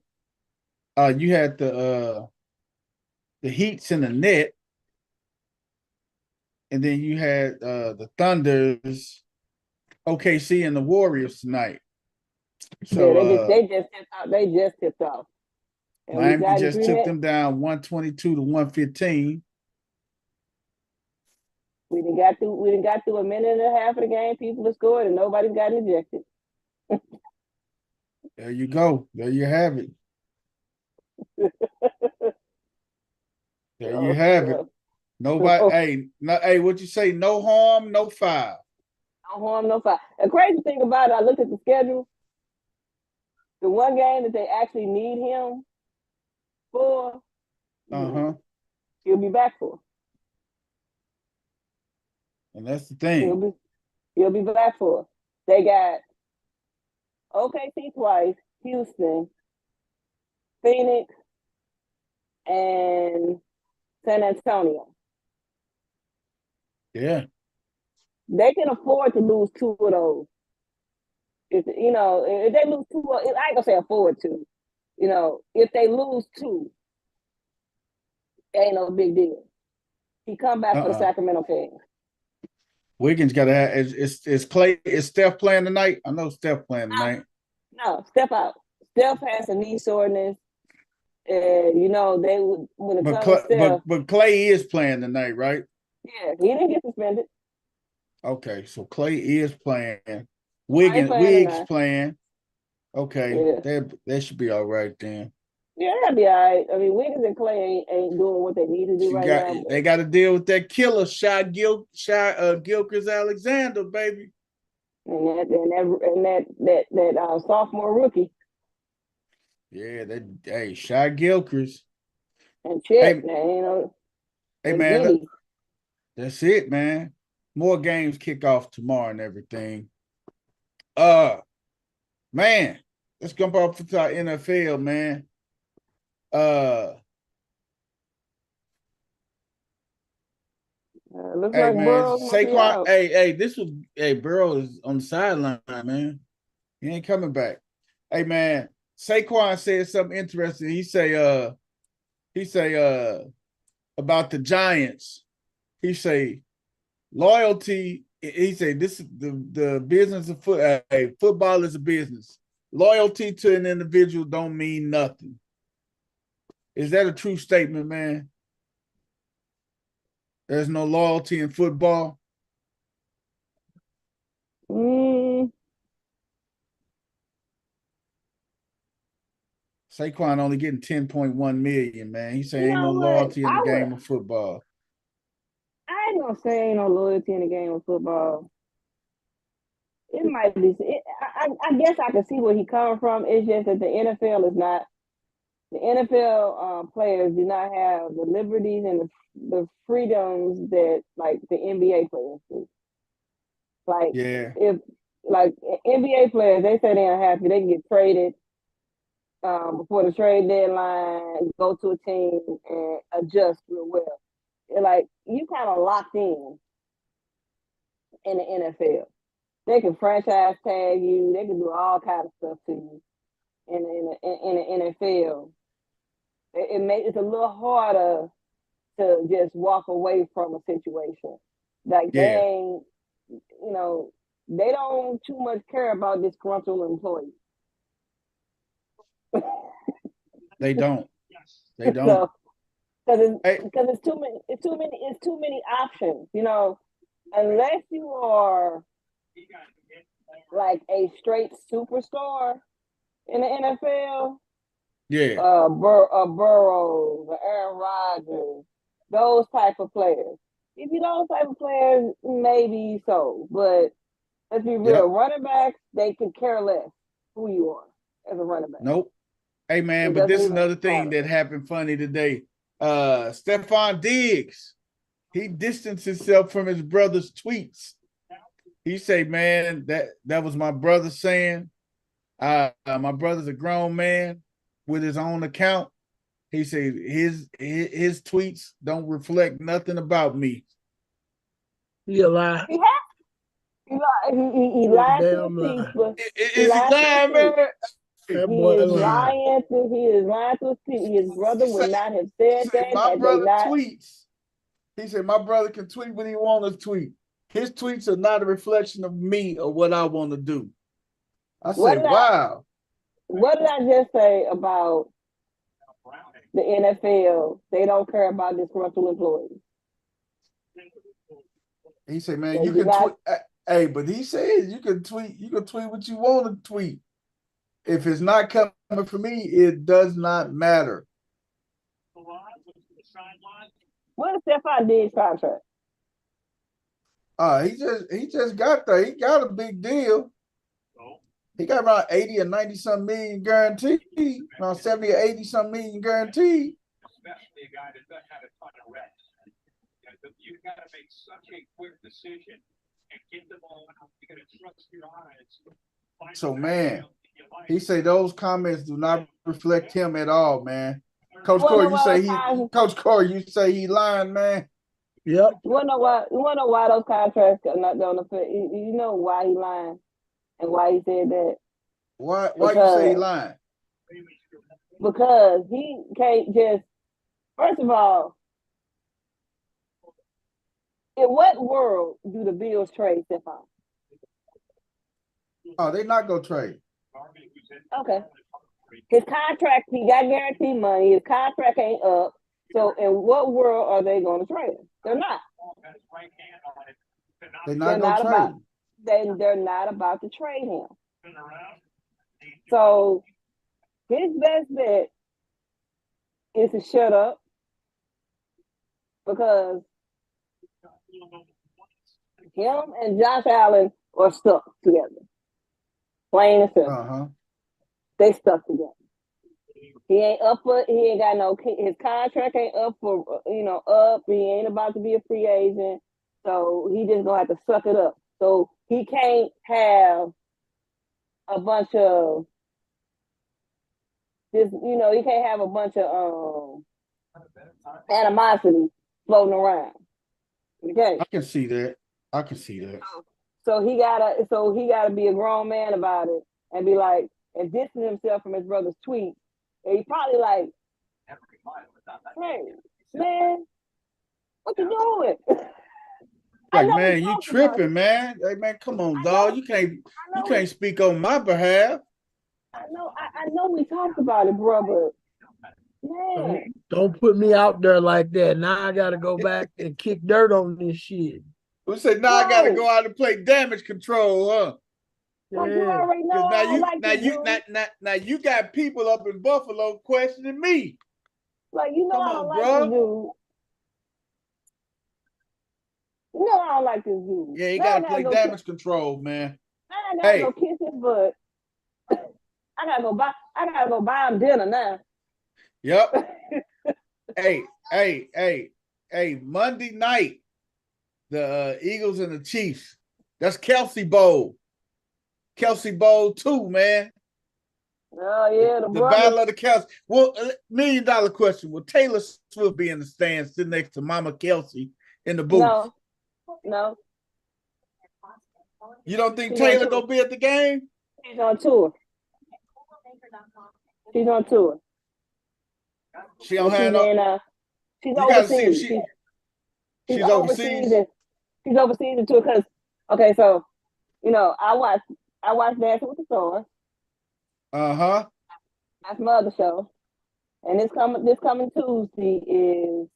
You had the Heats in the net. And then you had the Thunders, OKC, and the Warriors tonight. So they just tipped off. And Miami just took them down 122 to 115. We done got through a minute and a half of the game. People have scored and nobody's gotten ejected. There you go. There you have it. There you have it. Nobody. Hey, what you say? No harm, no foul. No harm, no foul. The crazy thing about it, I looked at the schedule. The one game that they actually need him for, he'll be back for. And that's the thing. He'll be back for. They got OKC twice, Houston, Phoenix, and San Antonio. Yeah. They can afford to lose two of those. If they lose two, I ain't gonna say afford to. If they lose two, it ain't no big deal. He come back for the Sacramento Kings. Wiggins got to have. Is Steph playing tonight? I know Steph playing tonight. No, Steph out. Steph has a knee soreness. And they would when it comes to Steph. But Clay is playing tonight, right? Yeah, he didn't get suspended. Okay, so Clay is playing. Wiggs playing. Okay, yeah. That should be all right then. Yeah, that'll be all right. I mean, Wiggins and Clay ain't doing what they need to do now. They got to deal with that killer, Gilchrist-Alexander, baby. And that sophomore rookie. Yeah, Shai Gilchrist. And Chet, hey man, that's it, man. More games kick off tomorrow and everything. Man, let's jump off to our NFL, man. Looks Hey like man, Burrow gonna be Saquon. out. Burrow is on the sideline, man. He ain't coming back. Hey man, Saquon said something interesting. He say about the Giants. He say loyalty. He say this is the business of football is a business. Loyalty to an individual don't mean nothing. Is that a true statement, man? There's no loyalty in football. Mm, Saquon only getting 10.1 million, man. He say you ain't no know what? loyalty in the game of football. I ain't gonna say ain't no loyalty in the game of football. It might be. I guess I can see where he coming from. It's just that the NFL is not. The NFL players do not have the liberties and the freedoms that like the NBA players do. Like Yeah, if like NBA players, they say they're unhappy, they can get traded before the trade deadline, go to a team and adjust real well. And like you kind of locked in the NFL. They can franchise tag you. They can do all kind of stuff to you in the NFL. It's a little harder to just walk away from a situation. Like they yeah. ain't, they don't too much care about disgruntled employees. They don't. They don't. So because Hey, it's too many options. Unless you are like a straight superstar in the NFL, yeah. Burrows, Aaron Rodgers, those type of players. If you those type of players, maybe so. But let's be real, Yep. running backs, they could care less who you are as a running back. Nope. Hey man, It but doesn't this is even another thing matter. that happened funny today. Stephon Diggs, he distanced himself from his brother's tweets. He say, man, that was my brother saying. My brother's a grown man with his own account. He said his tweets don't reflect nothing about me. You lie. He You a lied to his damn teeth, lie. but he Is he lied to his lying, teeth. man? That He boy is lying. lying to his teeth. His brother He would said, not have he said said that my had they brother not. tweets. He said my brother can tweet what he wants to tweet. His tweets are not a reflection of me or what I want to do. I What say, did I wow. what did I just say about the NFL? They don't care about disgruntled employees. He said, man, They you do can tweet. not. Hey, but he said you can tweet. You can tweet what you want to tweet. If it's not coming from me, it does not matter. What is Stephon Diggs' contract? He just got there. He got a big deal. He got around 80 or 90 some million guaranteed, around 70 or 80 some million guaranteed. Especially a guy that doesn't have a ton of reps. You got to make such a quick decision and get the ball out. You got to trust your eyes. So man, he say those comments do not reflect him at all, man. Coach Corey, Coach Corey, you say he lying, man. Yep. You wanna know why those contracts are not going to fit? You know why he lying and why he said that? Why you say he lying? Because he can't just. First of all, in what world do the Bills trade Stephon? Oh, they not gonna trade. Okay. His contract, he got guaranteed money. His contract ain't up. So in what world are they going to trade him? They're not. They're not gonna trade him. They're not about to trade him. So his best bet is to shut up because him and Josh Allen are stuck together. Plain and simple. They stuck together. He ain't got no, his contract ain't up up. He ain't about to be a free agent. So he just gonna have to suck it up. So he can't have a bunch of he can't have a bunch of animosity floating around. Okay. I can see that. I can see that. So he gotta be a grown man about it and be like, and distance himself from his brother's tweet. And he probably like, hey, man, what you doing? Like, man, you tripping, man. Hey, man, come on, dog. You can't speak on my behalf. I know we talked about it, bro, but man. Don't put me out there like that. Now I gotta go back and kick dirt on this shit. We said, now I gotta go out and play damage control, huh? Like you already know I don't like this dude. Now you got people up in Buffalo questioning me. Like, you know, Come I don't on, like bro. this dude. You know I don't like this dude. Yeah, you gotta play damage control, man. I gotta go kiss his butt. I gotta go buy him dinner now. Yep. hey, Monday night, the Eagles and the Chiefs. That's Kelsey Bowl. Kelsey Bowl 2, man. Oh, yeah, the Battle of the Kelsey. Well, $1 million question. Will Taylor Swift be in the stands sitting next to Mama Kelsey in the booth? No. You don't think Taylor gonna be at the game? She's on tour. She don't have no. She's overseas. She's overseas. She's overseas too, because okay, so you know, I watched Dancing with the Stars. That's my other show, and this coming Tuesday is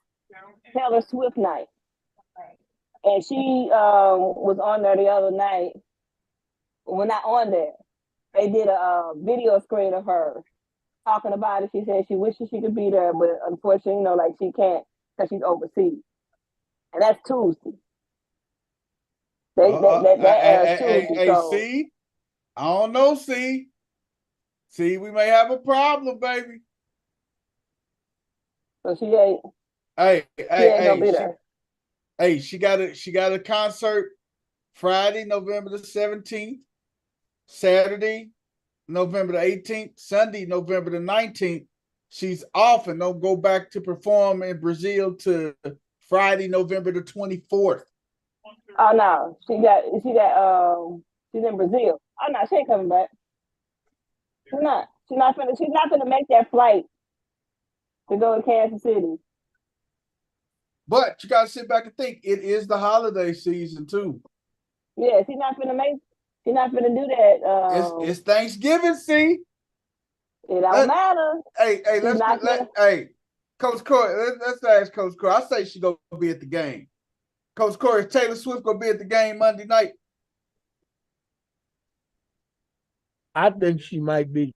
Taylor Swift night, and she was on there the other night. Well, not on there. They did a video screen of her talking about it. She said she wishes she could be there, but unfortunately, you know, like she can't because she's overseas. And that's Tuesday. Tuesday. See, I don't know. See, we may have a problem, baby. So she ain't. She ain't gonna be there. She got a concert Friday, November the 17th, Saturday, November the 18th, Sunday, November the 19th. She's off and don't go back to perform in Brazil to Friday, November the 24th. Oh no, she's in Brazil. Oh no, she ain't coming back. She's not. She's not gonna make that flight to go to Kansas City. But you gotta sit back and think, it is the holiday season too. Yeah, she's not gonna do that. It's Thanksgiving, see? It don't matter. Hey, Coach Corey, let's ask Coach Corey. I say she gonna be at the game. Coach Corey, is Taylor Swift gonna be at the game Monday night? I think she might be.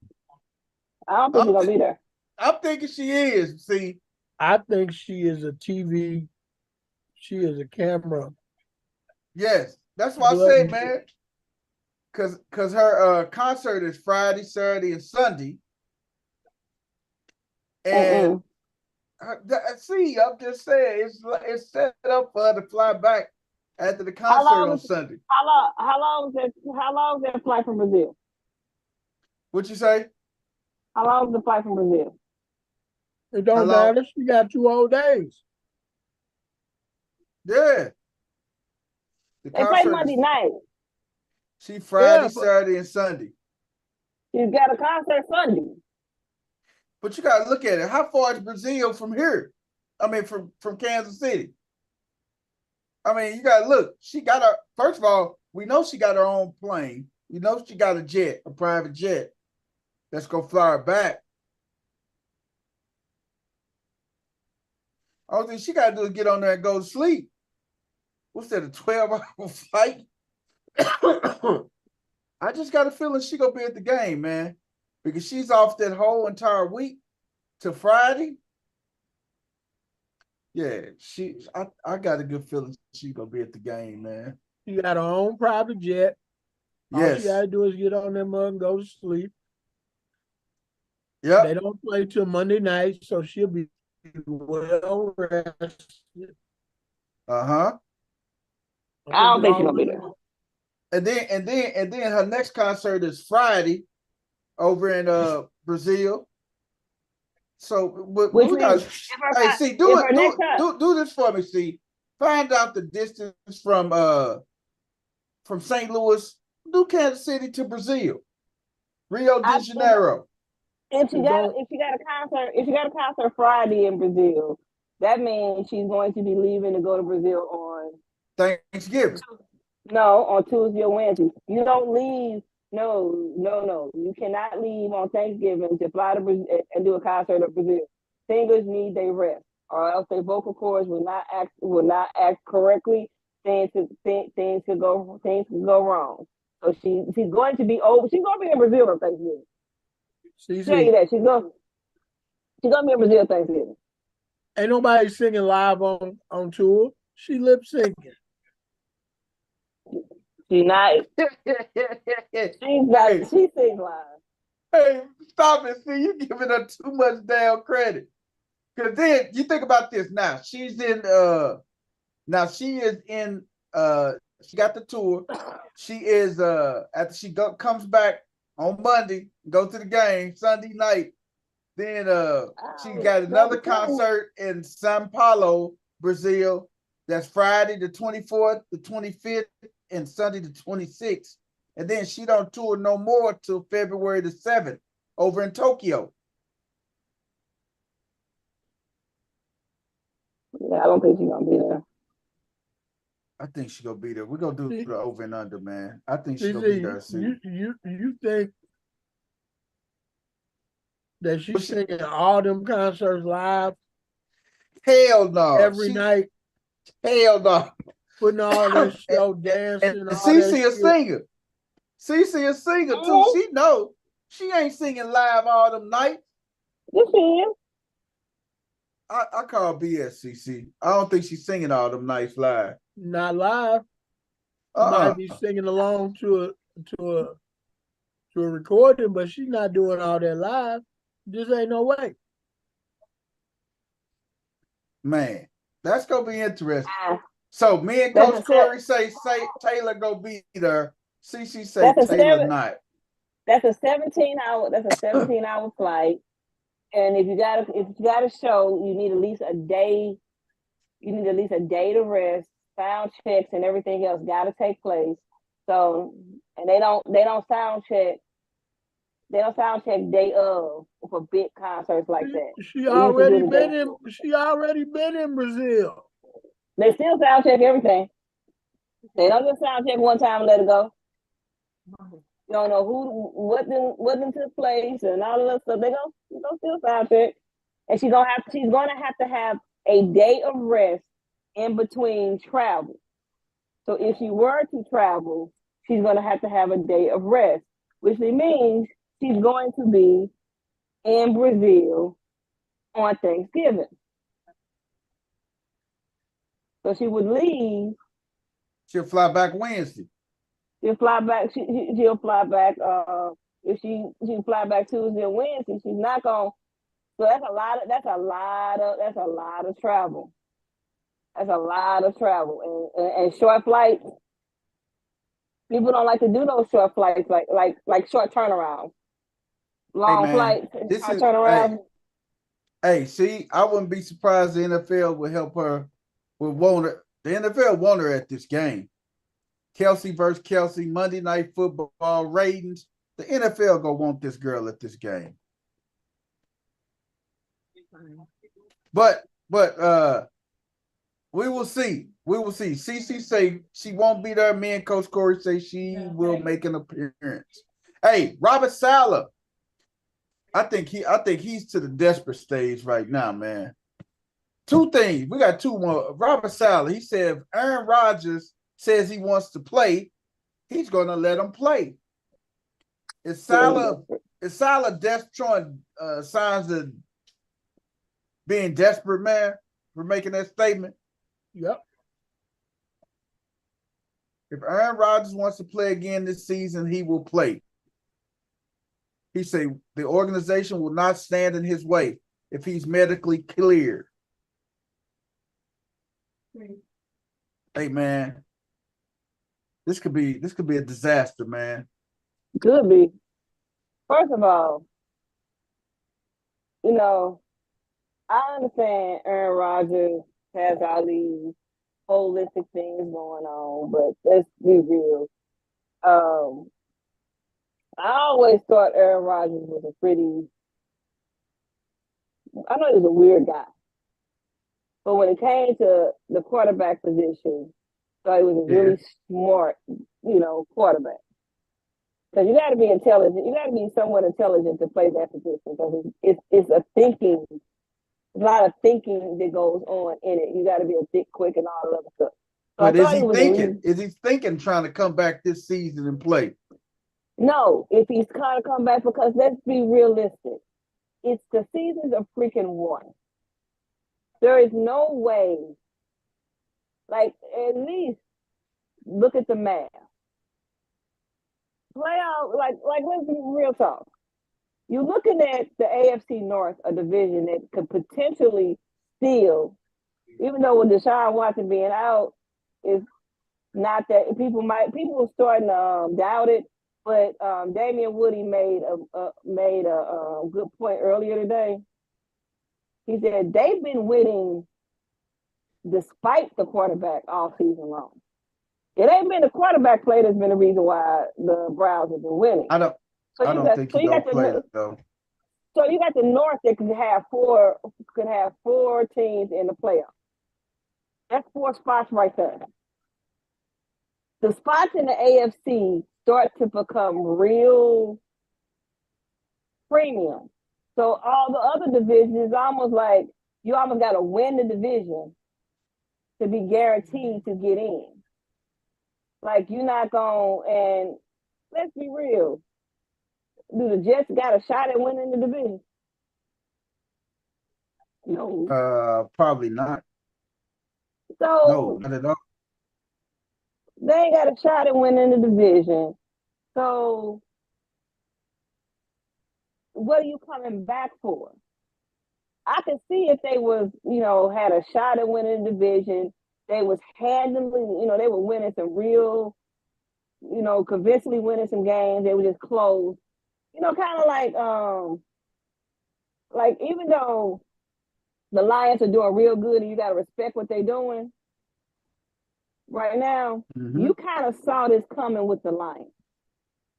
I don't think she's gonna be there. I'm thinking she is. See, I think she is a TV. She is a camera. Yes, that's what I say, man. Cause her concert is Friday, Saturday, and Sunday. And see, I'm just saying it's set up for her to fly back after the concert on Sunday. How long is that flight from Brazil? What you say? How long is the flight from Brazil? It don't matter. She got 2 whole days. Yeah. They play Monday night. She Friday, Saturday, and Sunday. She's got a concert Sunday. But you gotta look at it. How far is Brazil from here? I mean, from Kansas City. I mean, you gotta look. She got her. First of all, we know she got her own plane. You know she got a private jet that's gonna fly her back. All thing she gotta do is get on there and go to sleep. What's that? A 12-hour flight? I just got a feeling she gonna be at the game, man, because she's off that whole entire week to Friday. Yeah, I got a good feeling she's gonna be at the game, man. She got her own private jet. Yes. All she gotta do is get on that mug and go to sleep. Yep. They don't play till Monday night, so she'll be well rested. I don't think she's gonna be there. And then her next concert is Friday over in Brazil. So we got do this for me, see. Find out the distance from St. Louis, New Kansas City to Brazil, Rio de Janeiro. If she got a concert Friday in Brazil, that means she's going to be leaving to go to Brazil on Thanksgiving. on Tuesday or Wednesday. You don't leave. No. You cannot leave on Thanksgiving to fly to Brazil and do a concert in Brazil. Singers need their rest, or else their vocal cords will not act correctly. Things could go wrong. So she's going to be over. She's going to be in Brazil on Thanksgiving. Tell you that she's going to be in Brazil Thanksgiving. Ain't nobody singing live on tour. She lip syncing. She's not. She sings live. Hey, stop it. See, you giving her too much damn credit. Because then you think about this now. She is in she got the tour. She is after she comes back on Monday, go to the game Sunday night. Then she got another concert in Sao Paulo, Brazil. That's Friday the 24th, the 25th, and Sunday the 26th. And then she don't tour no more till February the 7th over in Tokyo. Yeah, I don't think she's gonna be there. I think she's gonna be there. We're gonna do the over and under, man. I think she's gonna be there soon. You think that she's singing all them concerts live? Hell no. Every night. Hell no. Putting all that show dancing. And Cece a singer. Cece a singer too. She knows she ain't singing live all them nights. Yes, she is. I call BS, Cece. I don't think she's singing all them nights live. Not live. Might be singing along to a recording, but she's not doing all that live. Just ain't no way. Man, that's gonna be interesting. So me and Coach Corey say Taylor go be there. Cece say Taylor not. That's a 17-hour flight. And if you got a show, you need at least a day. You need at least a day to rest. Sound checks and everything else got to take place. So, and they don't sound check. They don't sound check day of for big concerts like that. She already been in Brazil. They still sound check everything. They don't just sound check one time and let it go. You don't know what took place and all of that stuff. They gonna still sound check, and she's gonna have to have a day of rest in between travel. So if she were to travel, she's gonna have to have a day of rest, which means she's going to be in Brazil on Thanksgiving. So she would leave. She'll fly back Wednesday. She'll fly back. She'll fly back. If she fly back Tuesday or Wednesday, she's not gonna. So that's a lot of travel. That's a lot of travel and short flights. People don't like to do those short flights, like short turnarounds. Long flights, short turnarounds. Hey, see, I wouldn't be surprised the NFL would help her. The NFL want her at this game. Kelsey versus Kelsey, Monday Night Football, ratings. The NFL gonna want this girl at this game. But we will see. We will see. Cece say she won't be there. Me and Coach Corey say she will make an appearance. Hey, Robert Saleh. I think he's to the desperate stage right now, man. Two things. We got two more. Robert Saleh, he said if Aaron Rodgers says he wants to play, he's going to let him play. Is Saleh showing signs of being desperate, man, for making that statement? Yep. If Aaron Rodgers wants to play again this season, he will play. He said the organization will not stand in his way if he's medically cleared. Hey, man, this could be a disaster, man. Could be. First of all, I understand Aaron Rodgers has all these holistic things going on, but let's be real. Um, I always thought Aaron Rodgers was a pretty. I know he was a weird guy, but when it came to the quarterback position, I thought he was a Yeah. really smart, quarterback. Because you got to be intelligent. You got to be somewhat intelligent to play that position because it's a thinking, a lot of thinking that goes on in it. You got to be a think quick and all that other stuff. So I But is thought he he was thinking? Is he thinking trying to come back this season and play? no, if he's kind of come back, because let's be realistic. It's the season's a freaking one. There is no way, like, at least look at the math. Playoff, like let's be real talk. You're looking at the AFC North, a division that could potentially steal, even though with Deshaun Watson being out, is not that people are starting to doubt it. But Damian Woody made a good point earlier today. He said they've been winning despite the quarterback all season long. It ain't been the quarterback play that's been the reason why the Browns have been winning. I don't think he don't play though. So you got the North that could have four teams in the playoffs. That's 4 spots right there. The spots in the AFC start to become real premium. So all the other divisions, almost like you almost got to win the division to be guaranteed to get in. Like you're not going, and let's be real. Do the Jets got a shot at winning the division? No. Probably not. So no, not at all. They ain't got a shot at winning the division. So what are you coming back for? I can see if they was, had a shot at winning the division, they was handling, they were winning some real, convincingly winning some games. They were just close. Kind of like even though the Lions are doing real good and you got to respect what they're doing right now, you kind of saw this coming with the Lions.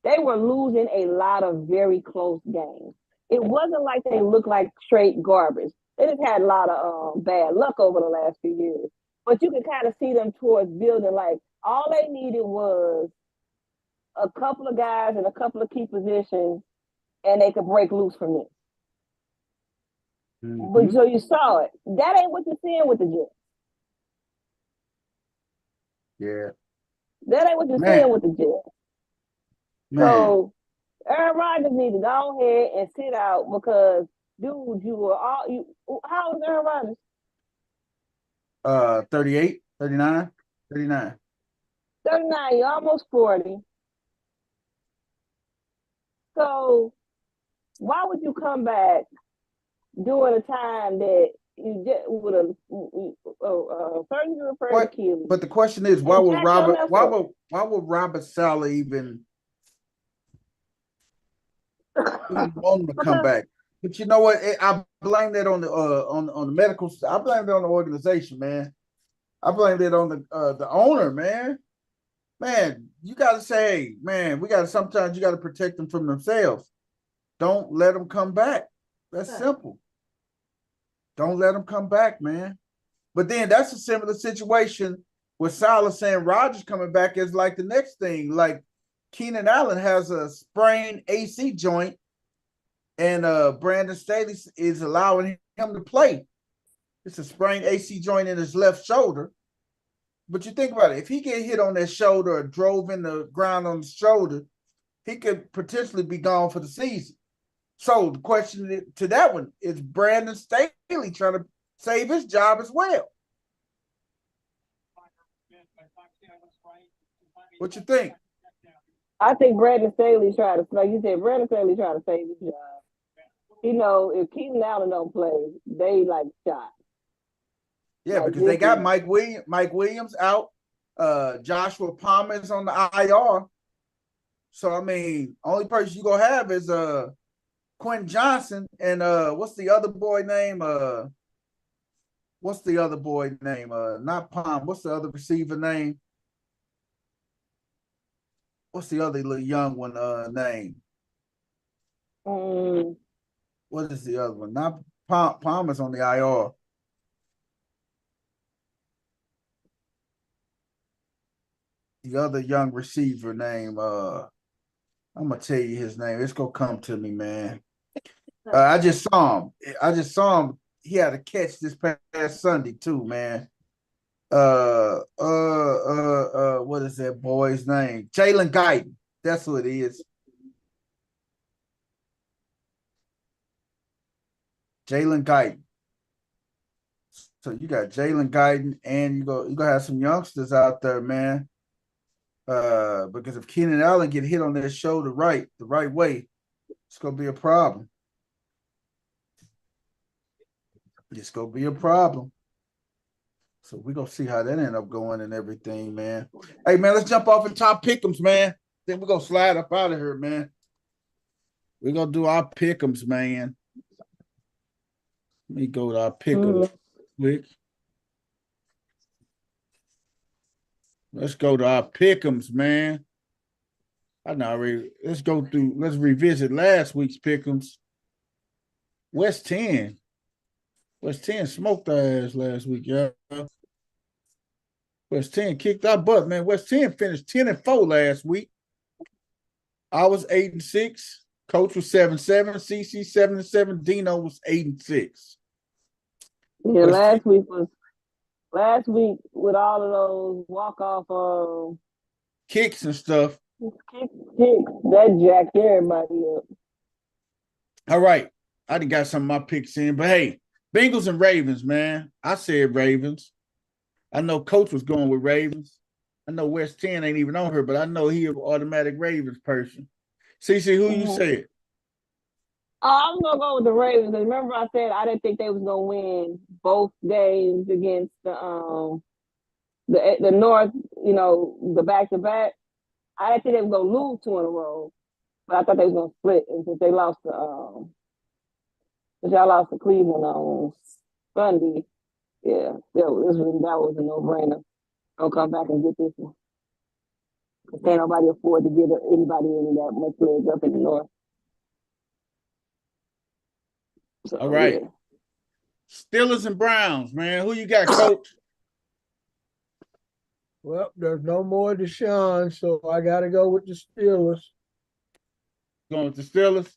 They were losing a lot of very close games. It wasn't like they looked like straight garbage. They just had a lot of bad luck over the last few years. But you can kind of see them towards building. Like all they needed was a couple of guys in a couple of key positions, and they could break loose from this. But so you saw it. That ain't what you're seeing with the Jets. Yeah. That ain't what you're seeing with the Jets. Man. So Aaron Rodgers needs to go ahead and sit out because, dude, how old is Aaron Rodgers? 38, 39, 39. 39, you're almost 40. So why would you come back during a time that you just with a surgery repair Achilles? But the question is, why would Robert Saleh even want him to come back? But you know what? I blame that on the medical. I blame it on the organization, man. I blame it on the owner, man. Man, you got to say, hey, man, sometimes you got to protect them from themselves. Don't let them come back. That's simple. Don't let them come back, man. But then that's a similar situation with Saleh saying Rodgers coming back is like the next thing. Like Keenan Allen has a sprained AC joint, and Brandon Staley is allowing him to play. It's a sprained AC joint in his left shoulder. But you think about it, if he get hit on that shoulder or drove in the ground on the shoulder, he could potentially be gone for the season. So the question to that one is Brandon Staley trying to save his job as well. What you think? I think Brandon Staley trying to, like you said, Brandon Staley trying to save his job. If Keenan Allen don't play, they like shot. Yeah, because they got Mike Williams out. Joshua Palmer is on the IR. So I mean, only person you gonna have is Quentin Johnson and what's the other boy name? what's the other boy name? Not Palm. What's the other receiver name? What's the other little young one name? What is the other one? Not Palmer's on the IR. The other young receiver name, I'm gonna tell you his name. It's gonna come to me, man. I just saw him. He had a catch this past Sunday too, man. What is that boy's name? Jalen Guyton. That's who it is. Jalen Guyton. So you got Jalen Guyton, and you gonna have some youngsters out there, man. Because if Keenan Allen get hit on that shoulder the right way, it's gonna be a problem. It's gonna be a problem. So we're gonna see how that end up going and everything, man. Hey man, let's jump off and top pick'ems, man. Then we're gonna slide up out of here, man. We're gonna do our pick'ems, man. Let me go to our pick'ems quick. Let's go to our pick'ems, man. Let's revisit last week's pick'ems. West 10 smoked our ass last week, yeah. West 10 kicked our butt, man. West 10 finished 10-4 last week. I was 8-6. Coach was 7-7. CC 7-7. Dino was 8-6. Yeah, last week with all of those walk-off kicks and stuff. Kicks, that jacked everybody up. All right. I done got some of my picks in, but hey, Bengals and Ravens, man. I said Ravens. I know Coach was going with Ravens. I know West 10 ain't even on her, but I know he an automatic Ravens person. CC, who you said? I'm gonna go with the Ravens. Remember, I said I didn't think they was gonna win both games against the North. You know, the back-to-back. I didn't think they was gonna lose 2 in a row, but I thought they was gonna split. And since they lost to y'all lost to Cleveland on Sunday, yeah, that was a no-brainer. I'll come back and get this one. Can't nobody afford to get anybody in that much legs up in the North. So, all right. Yeah. Steelers and Browns, man. Who you got, Coach? Well, there's no more Deshaun, so I got to go with the Steelers. Going with the Steelers?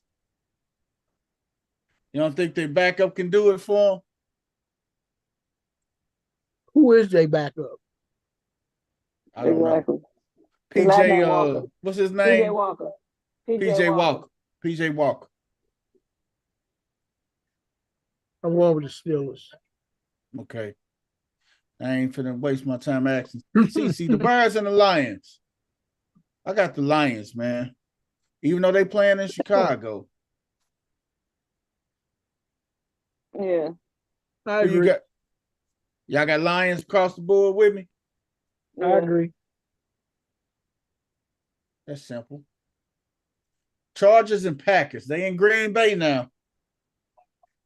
You don't think their backup can do it for them? Who is their backup? I don't know. PJ, what's his name? PJ Walker. PJ Walker. I'm going with the Steelers. Okay. I ain't finna waste my time asking. See, the Bears and the Lions. I got the Lions, man. Even though they playing in Chicago. Yeah. I agree. Y'all got Lions across the board with me? I agree. That's simple. Chargers and Packers. They in Green Bay now.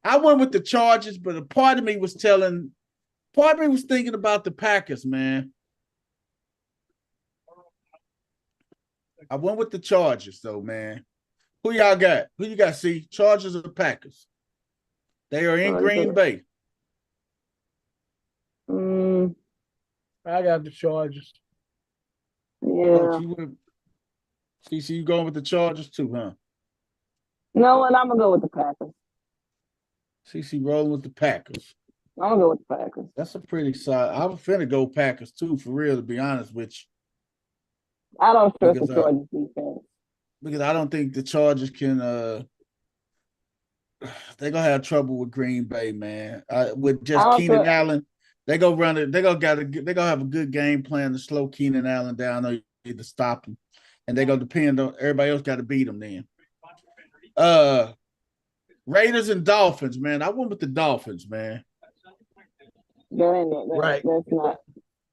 I went with the Chargers, but a part of me was thinking about the Packers, man. I went with the Chargers, though, man. Who y'all got? Who you got, see? Chargers or Packers? They are in Green Bay. I got the Chargers. Yeah. CC, you going with the Chargers too, huh? No, and I'm going to go with the Packers. CC rolling with the Packers. I'm going to go with the Packers. That's a pretty solid. I'm finna go Packers too, for real, to be honest with you. I don't trust the Chargers defense. Because I don't think the Chargers can they're gonna have trouble with Green Bay, man. With just Keenan Allen. They go run it. They're gonna have a good game plan to slow Keenan Allen down. They need to stop him. And they're gonna depend on everybody else got to beat them then. Raiders and Dolphins, man. I went with the Dolphins, man. Right.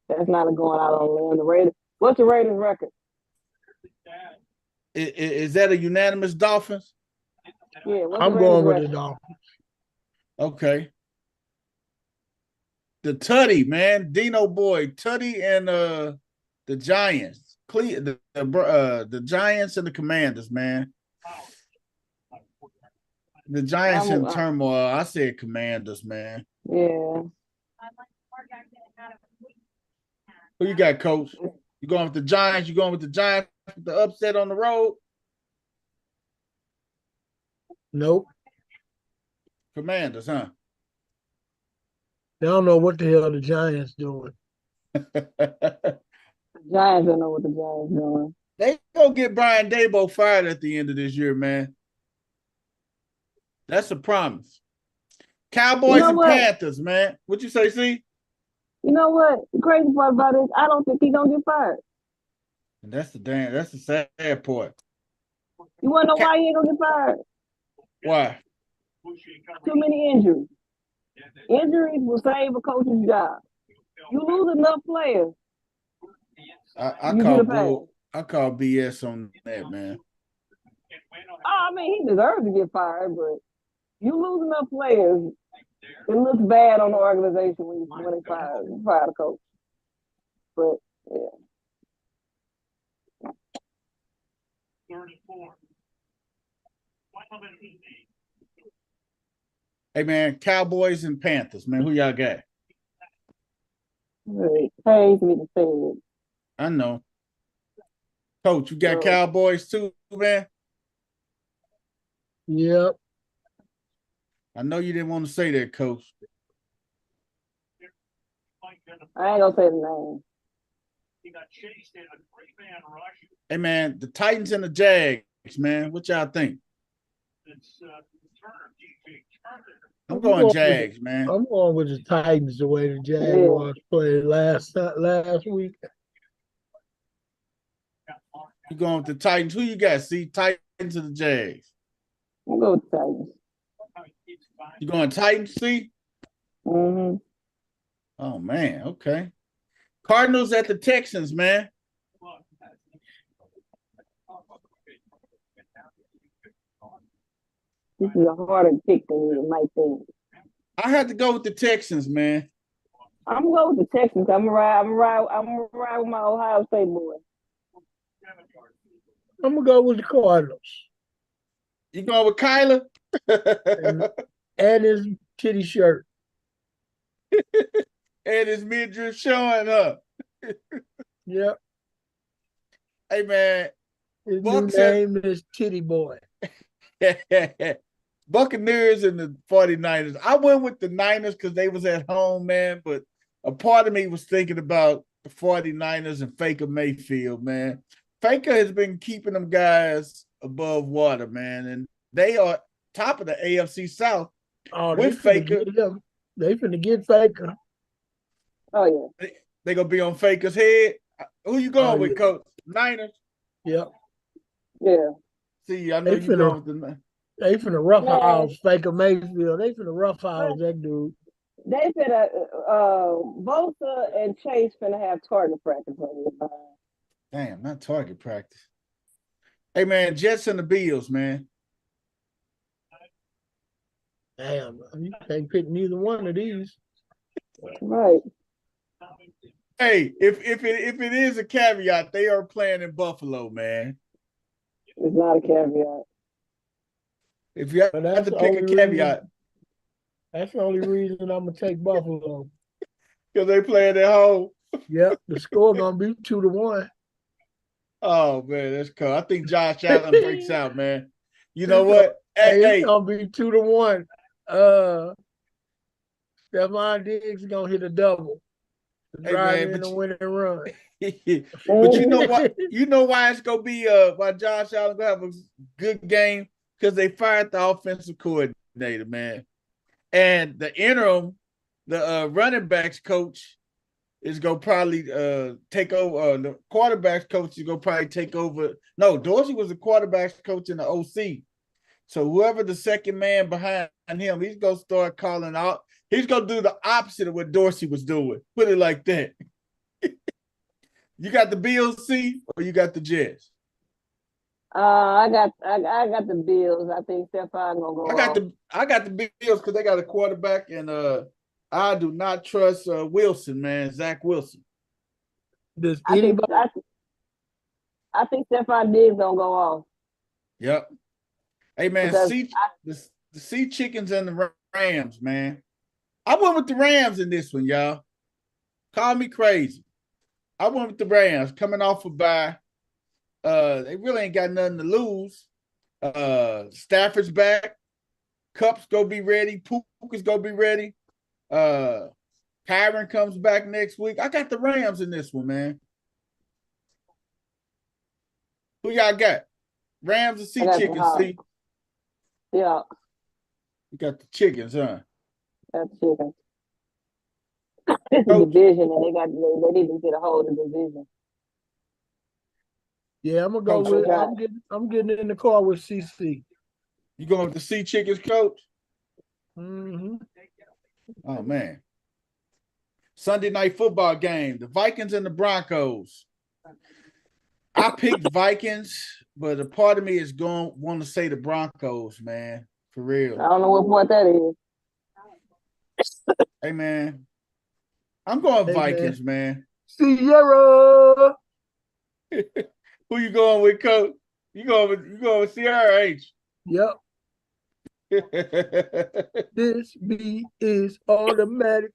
That's not a going out on a limb. The Raiders. What's the Raiders' record? Is that a unanimous Dolphins? Yeah, I'm going with the Dolphins. Okay. the Tutty, man. Dino Boy, Tutty and the Giants. The Giants and the Commanders, man. The Giants in turmoil. I said Commanders, man. Yeah. Who you got, Coach? You going with the Giants? You going with the Giants with the upset on the road? Nope. Commanders, huh? They don't know what the hell the Giants doing. The Giants don't know what the Giants doing. They gonna get Brian Daboll fired at the end of this year, man. That's a promise. Cowboys and Panthers, man. What you say, C? You know what? The crazy part about it is I don't think he's gonna get fired. And that's the sad part. You wanna know why he ain't gonna get fired? Why? Too many injuries. Injuries will save a coach's job. You lose enough players. I call BS on that, man. Oh, I mean, he deserves to get fired, but you lose enough players, it looks bad on the organization when they fire the coach. But yeah. 34. Hey, man, Cowboys and Panthers, man. Who y'all got? It pains me to say it. I know. Coach, you got Cowboys too, man? Yep. I know you didn't want to say that, Coach. I ain't gonna say the name. Hey, man, the Titans and the Jags, man. What y'all think? I'm going Jags, man. I'm going with the Titans the way the Jaguars played last week. You going with the Titans? Who you got? See, Titans or the Jags? I'm going with the Titans. You going Titans? See? Mm-hmm. Oh man, okay. Cardinals at the Texans, man. This is a harder pick than you might think. I had to go with the Texans, man. I'm gonna go with the Texans. I'm gonna ride with my Ohio State boy. I'm gonna go with the Cardinals. You going with Kyler? and his kitty shirt. And his midriff showing up. Yep. Hey, man. His new name is Titty Boy. Buccaneers and the 49ers. I went with the Niners because they was at home, man, but a part of me was thinking about the 49ers and Faker Mayfield, man. Faker has been keeping them guys above water, man, and they are top of the AFC South with Faker. They finna get Faker. Oh, yeah. They going to be on Faker's head. Who you going with, Coach? Niners? Yep. Yeah. See, I know you going with the They finna roughhouse Faker Mayfield. They finna roughhouse that dude. They finna Bosa and Chase finna have target practice on their mind. Damn, not target practice. Hey man, Jets and the Bills, man. Damn, you can't pick neither one of these. Right. Hey, if it is a caveat, they are playing in Buffalo, man. It's not a caveat. If you have to pick a caveat. That's the only reason I'm gonna take Buffalo. Because they playing at home. Yep, the score gonna be 2-1. Oh man, that's cool. I think Josh Allen breaks out, man. You know what? It's gonna be 2-1. Stephon Diggs is gonna hit a double. Drive in the winning run. But you know what? You know why it's gonna be why Josh Allen gonna have a good game? Because they fired the offensive coordinator, man. And the interim, the running backs coach is gonna probably take over. The quarterbacks coach is gonna probably take over. No, Dorsey was the quarterbacks coach in the OC. So whoever the second man behind him, he's gonna start calling out. He's gonna do the opposite of what Dorsey was doing. Put it like that. You got the Bills, C, or you got the Jets? I got the Bills. I think Stephon gonna go. I got the Bills because they got a quarterback and I do not trust Wilson, man. Zach Wilson. Does I think anybody? I think Stephon Diggs gonna go off Yep. Hey man, because the Sea Chickens and the Rams, man. I went with the Rams in this one, y'all. Call me crazy. I went with the Rams coming off a bye. They really ain't got nothing to lose. Stafford's back. Cup's gonna be ready. Pook is gonna be ready. Kyron comes back next week. I got the Rams in this one, man. Who y'all got? Rams or Sea I got the Chickens? Hawks. See, Yeah, you got the chickens, huh? that's chicken. It's a Coach, division, and they need to get a hold of the division. Yeah, I'm gonna go Coach, with. I'm getting in the car with CC. you going with the Sea Chickens, Coach? Mm-hmm. Oh man. Sunday night football game, the Vikings and the Broncos. I picked Vikings, but a part of me is going want to say the Broncos, man. For I real. don't know what point that is. Hey man. I'm going Hey, Vikings, man. Sierra. Who you going with, Coach? You going with Sierra, ain't Yep. you? This beat is automatic.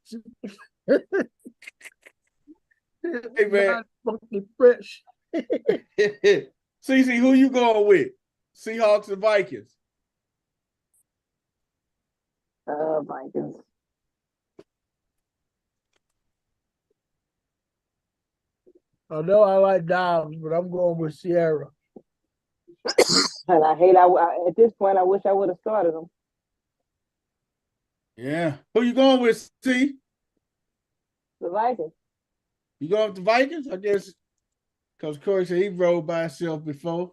Hey man. Funky fresh. CC, who you going with? Seahawks and Vikings. Vikings. I know I like Dobbs, but I'm going with Sierra. And at this point, I wish I would have started them. Yeah. Who you going with, C? The Vikings. You going with the Vikings? I guess because Corey said he rode by himself before.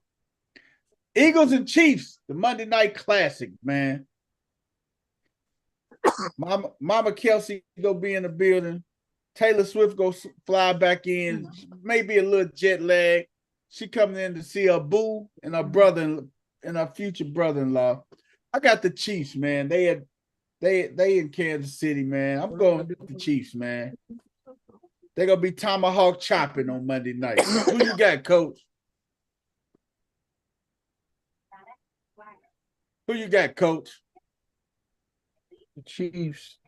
Eagles and Chiefs, the Monday night classic, man. Mama Kelsey go be in the building. Taylor Swift go fly back in. Maybe a little jet lag. She coming in to see her boo and her brother and her future brother-in-law. I got the Chiefs, man. They in Kansas City, man. I'm going with the Chiefs, man. They're gonna be tomahawk chopping on Monday night. Who you got, Coach? Who you got, Coach? The Chiefs.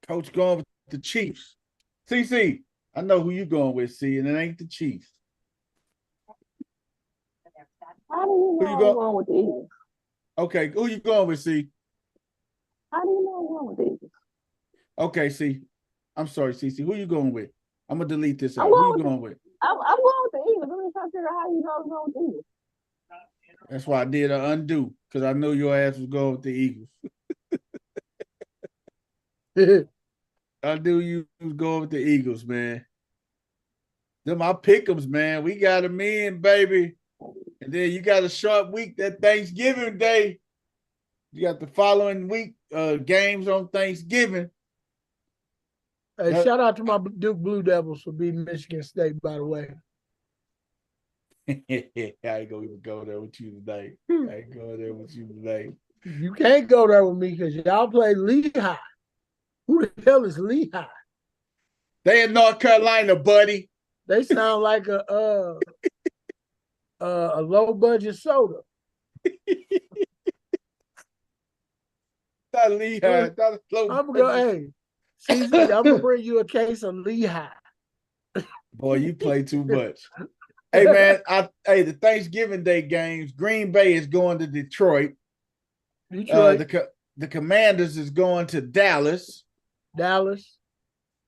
Coach going with the Chiefs. CC, I know who you going with, C, and it ain't the Chiefs. How do you know I'm going with the Eagles? Okay, who you going with, C? How do you know I'm going with the Eagles? Okay, C. I'm sorry, CC. Who you going with? I'm gonna delete this out. I'm Who you going with? I'm going with the Eagles. I'm just trying to figure out how you know I'm going with the Eagles. That's why I did an undo, because I know your ass was going with the Eagles. I knew you was going with the Eagles, man. Them my pick'ems, man. We got them in, baby. And then you got a short week that Thanksgiving Day. You got the following week games on Thanksgiving. Hey, shout out to my Duke Blue Devils for beating Michigan State, by the way. I ain't gonna even go there with you today. I ain't going there with you today. You can't go there with me because y'all play Lehigh. Who the hell is Lehigh? They in North Carolina, buddy. They sound like a low budget soda. Not Lehigh. Not I'm gonna bring you a case of Lehigh. Boy, you play too much. Hey man, the Thanksgiving Day games. Green Bay is going to Detroit. The Commanders is going to Dallas.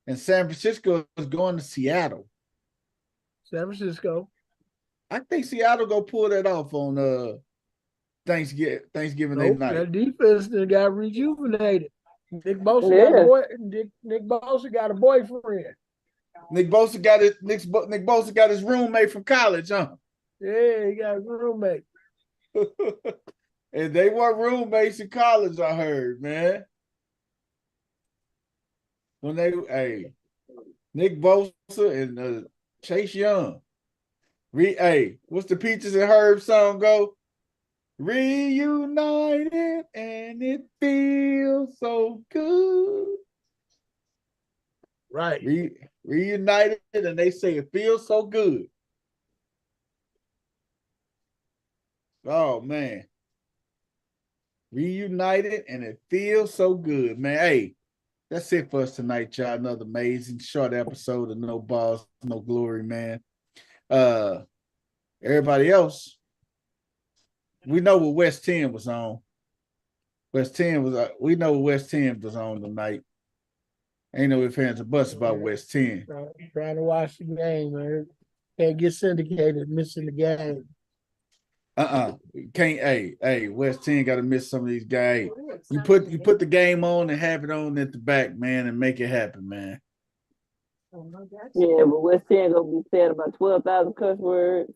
And San Francisco is going to Seattle. San Francisco. I think Seattle go pull that off on Thanksgiving Day night. That defense got rejuvenated. Nick Bosa got a boyfriend. Nick Bosa got his roommate from college, huh? Yeah, he got a roommate. And they were roommates in college, I heard, man. When Nick Bosa and Chase Young. What's the Peaches and Herb song go? Reunited and it feels so good. Right. Reunited, and they say it feels so good. Oh man. Reunited, and it feels so good, man. Hey, that's it for us tonight, y'all. Another amazing short episode of No Balls, No Glory, man. Everybody else, we know what West 10 was on. West 10 was we know what West 10 was on tonight. Ain't no ifs, ands, or buts about West 10. Trying to watch the game, man. Can't get syndicated, missing the game. Can't. Hey, West 10 got to miss some of these guys. You put the game on and have it on at the back, man, and make it happen, man. Yeah, but West End gonna be saying about 12,000 cuss words.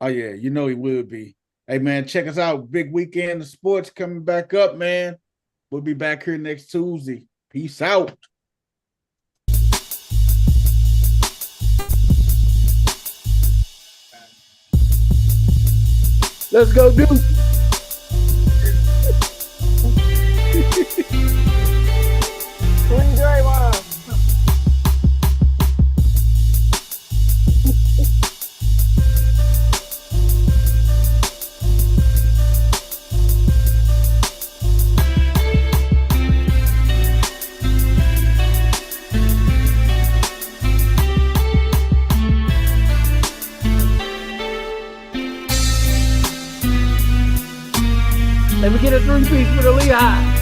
Oh yeah, you know he would be. Hey man, check us out. Big weekend of sports coming back up, man. We'll be back here next Tuesday. Peace out. Let's go, Duke. Queen Draymond. Let me get a 3-piece for the Lehigh.